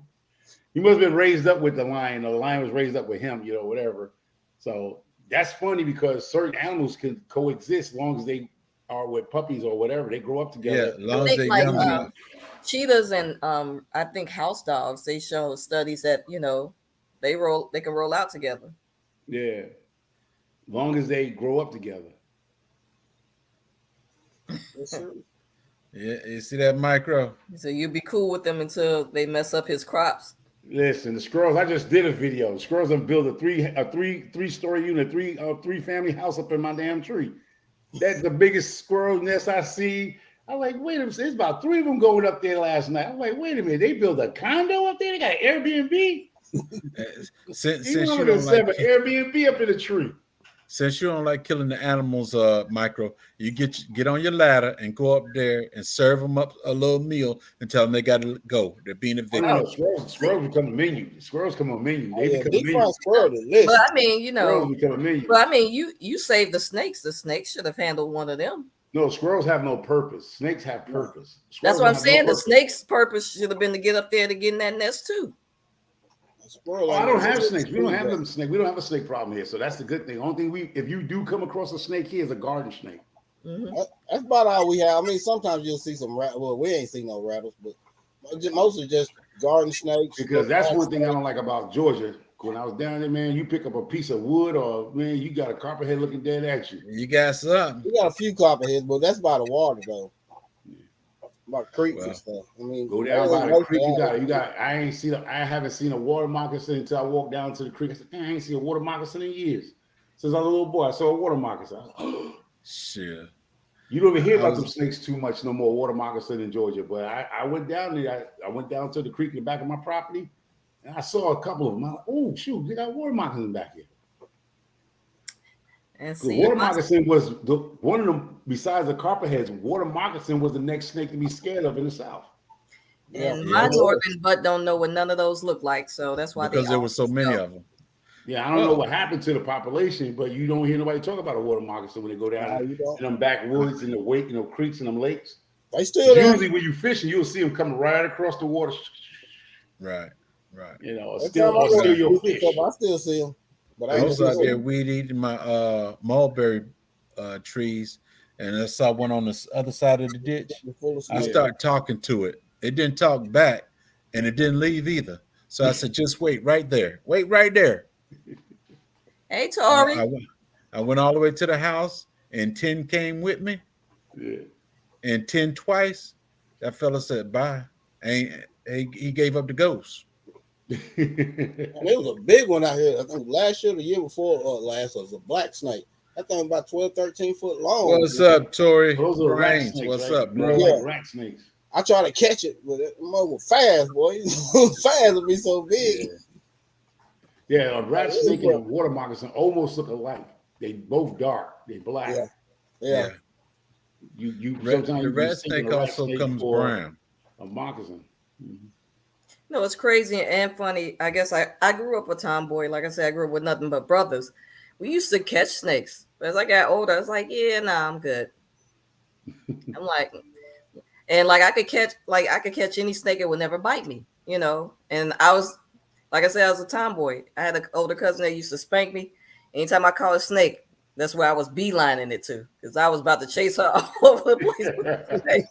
He must have been raised up with the lion, or the lion was raised up with him, whatever. So that's funny because certain animals can coexist as long as they are with puppies or whatever. They grow up together. Yeah, as long as they're young enough. Cheetahs and I think house dogs, they show studies that they can roll out together. Yeah. Long as they grow up together. Yeah, you see that, Micro? So you'd be cool with them until they mess up his crops. Listen, the squirrels. I just did a video. The squirrels have built a three-story unit, three family house up in my damn tree. That's the biggest squirrel nest I see. I'm like, wait a minute, there's about 3 of them going up there last night. I'm like, wait a minute, they built a condo up there? They got an Airbnb? Since you you don't like an Airbnb up in the tree. Since you don't like killing the animals, Micro, you get on your ladder and go up there and serve them up a little meal and tell them they got to go. They're being evicted. No, squirrels become a menu. Squirrels come on menu. They become a menu. But I mean, squirrels become a menu. But I mean, you save the snakes. The snakes should have handled one of them. No, squirrels have no purpose. Snakes have purpose. That's what I'm saying. The snake's purpose should have been to get up there to get in that nest too. I don't have snakes. We don't have them snake. We don't have a snake problem here. So that's the good thing. Only thing if you do come across a snake here is a garden snake. Mm-hmm. That's about all we have. I mean, sometimes you'll see some well, we ain't seen no rattles, but mostly just garden snakes. Because that's one thing I don't like about Georgia. When I was down there, man, you pick up a piece of wood or man, you got a copperhead looking dead at you. You got something. We got a few copperheads, but that's by the water though. about creeks Well, and stuff. I mean, Go down by the most creek. of You that- got. I haven't seen a water moccasin until I walked down to the creek. I said, "Damn, I ain't seen a water moccasin in years." Since I was a little boy, I saw a water moccasin. I was like, shit. you don't even hear I about was- them snakes too much no more. Water moccasin in Georgia, but I went down there. I went down to the creek in the back of my property, and I saw a couple of them. I'm like, oh shoot, they got water moccasins back here. And The see, water moccasin was one of them. Besides the copperheads, water moccasin was the next snake to be scared of in the South. and Yeah. my northern butt don't know what none of those look like, so that's why Because they there were so always many go. of them. Yeah, I don't know what happened to the population, but you don't hear nobody talk about a water moccasin when they go down Nah, you don't. in them backwoods, in the wake, creeks and them lakes. They still there. Usually, when you fishing, you'll see them coming right across the water. Right. Right. You know, or Every steal, time I or go steal to your the fish. stuff, I still see them. But I ain't was just out see there 'em. weed eating my mulberry trees, and I saw one on the other side of the ditch. They're full of I snakes. started talking to it. It didn't talk back, and it didn't leave either. So I said, "Just wait right there. Wait right there." Hey, Tori. I went all the way to the house, and 10 came with me, Yeah. and 10 twice. That fella said, "Bye." And he gave up the ghost. And there was a big one out here. I think last year, the year before, last was a black snake. That thing about 12, 13 foot long. What's up, Tori? Those are rat Brains, snakes. what's right? up, bro? They're Yeah. like rat snakes. I tried to catch it, but it was fast, boy. Fast would be so big. Yeah, a rat snake and a water moccasin almost look alike. They both dark. They black. Yeah. Yeah. You Red, sometimes the you red mistake snake a rat also snake comes for brown. a moccasin. No, it's crazy and funny. I guess I grew up a tomboy. Like I said, I grew up with nothing but brothers. We used to catch snakes. But as I got older, I was like, yeah, nah, I'm good. I'm like, and like I could catch any snake, it would never bite me, you know. And I was, like I said, I was a tomboy. I had an older cousin that used to spank me. Anytime I caught a snake, that's where I was beelining it to, because I was about to chase her all over the place with the snake.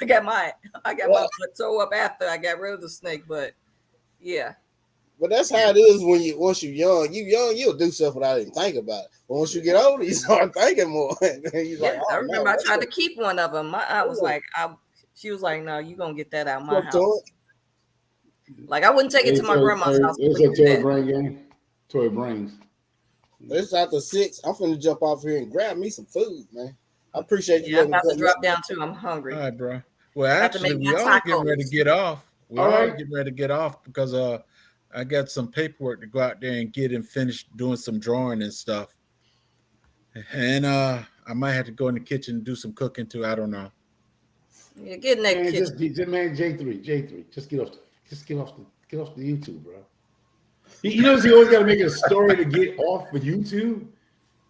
I got my foot toe up after I got rid of the snake, but yeah. But that's how it is when once you're young. You'll do stuff without even thinking about it. But once you get older, you start thinking more. You're like, I oh, remember no, I that's tried to it. keep one of them. I was like, she was like, no, you gonna get that out of my Up to house. Like I wouldn't take it to my grandma's house. It's a toy brain game. Toy brains. It's after 6. I'm finna jump off here and grab me some food, man. I appreciate you. Yeah, I'm letting me about to come drop back. down too. I'm hungry. All right, bro. Well, Have to actually, make we my are getting ready tacos. to get off. We All are right. getting ready to get off because I got some paperwork to go out there and get and finish doing some drawing and stuff. And I might have to go in the kitchen and do some cooking too. I don't know. Yeah, get in that Man, kitchen. man, J3, just get off the YouTube, bro. You notice you always got to make a story to get off of YouTube.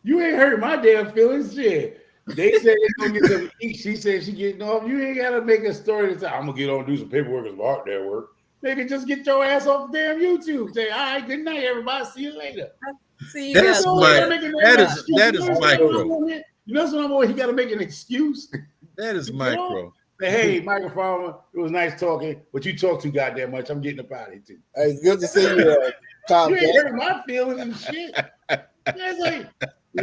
You ain't hurt my damn feelings, shit. They said they're gonna get some eat. She said she getting off. You ain't gotta make a story to say I'm gonna get on and do some paperwork because my heart there work. Nigga, just get your ass off the damn YouTube. Say, all right, good night, everybody. See you later. See you That's guys. my- later. that is micro. You know what I'm on? He got to make an excuse. That is micro. Say, hey, Michael Farmer, it was nice talking, but you talk too goddamn much. I'm getting up out of here too. Hey, it's good to see you, Tom. You ain't hurting my feelings and shit. That's like, you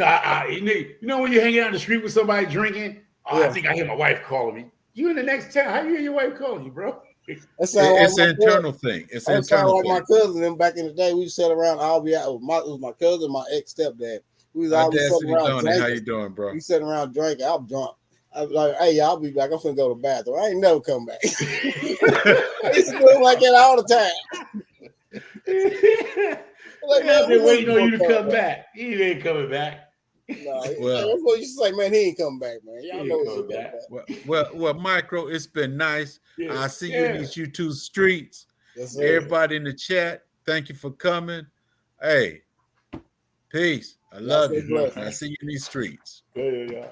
know when you're hanging out in the street with somebody drinking, I think I hear my wife calling me. You in the next town, how you hear your wife calling you, bro? It's an internal thing. It's an That sound internal like thing. my cousin. Them back in the day, we sat around. I'll be out. It was my cousin, my ex stepdad. We was always Audacity sitting around Donnie, how you drinking. doing, bro? We sitting around drinking. I'm drunk. I was like, hey, I'll be back. I'm finna go to the bathroom. I ain't never come back. I used to do it like that all the time. Like, I've been waiting on you to gonna come back. He ain't coming back. No, Well- that's what you say, man. He ain't coming back, man. Y'all He know ain't he's coming coming back. back. Well, Micro, it's been nice. Yeah. I see you in these YouTube streets. Yes, sir. Everybody in the chat, thank you for coming. Hey, peace. I love stay you. blessed. I see you in these streets. Yeah.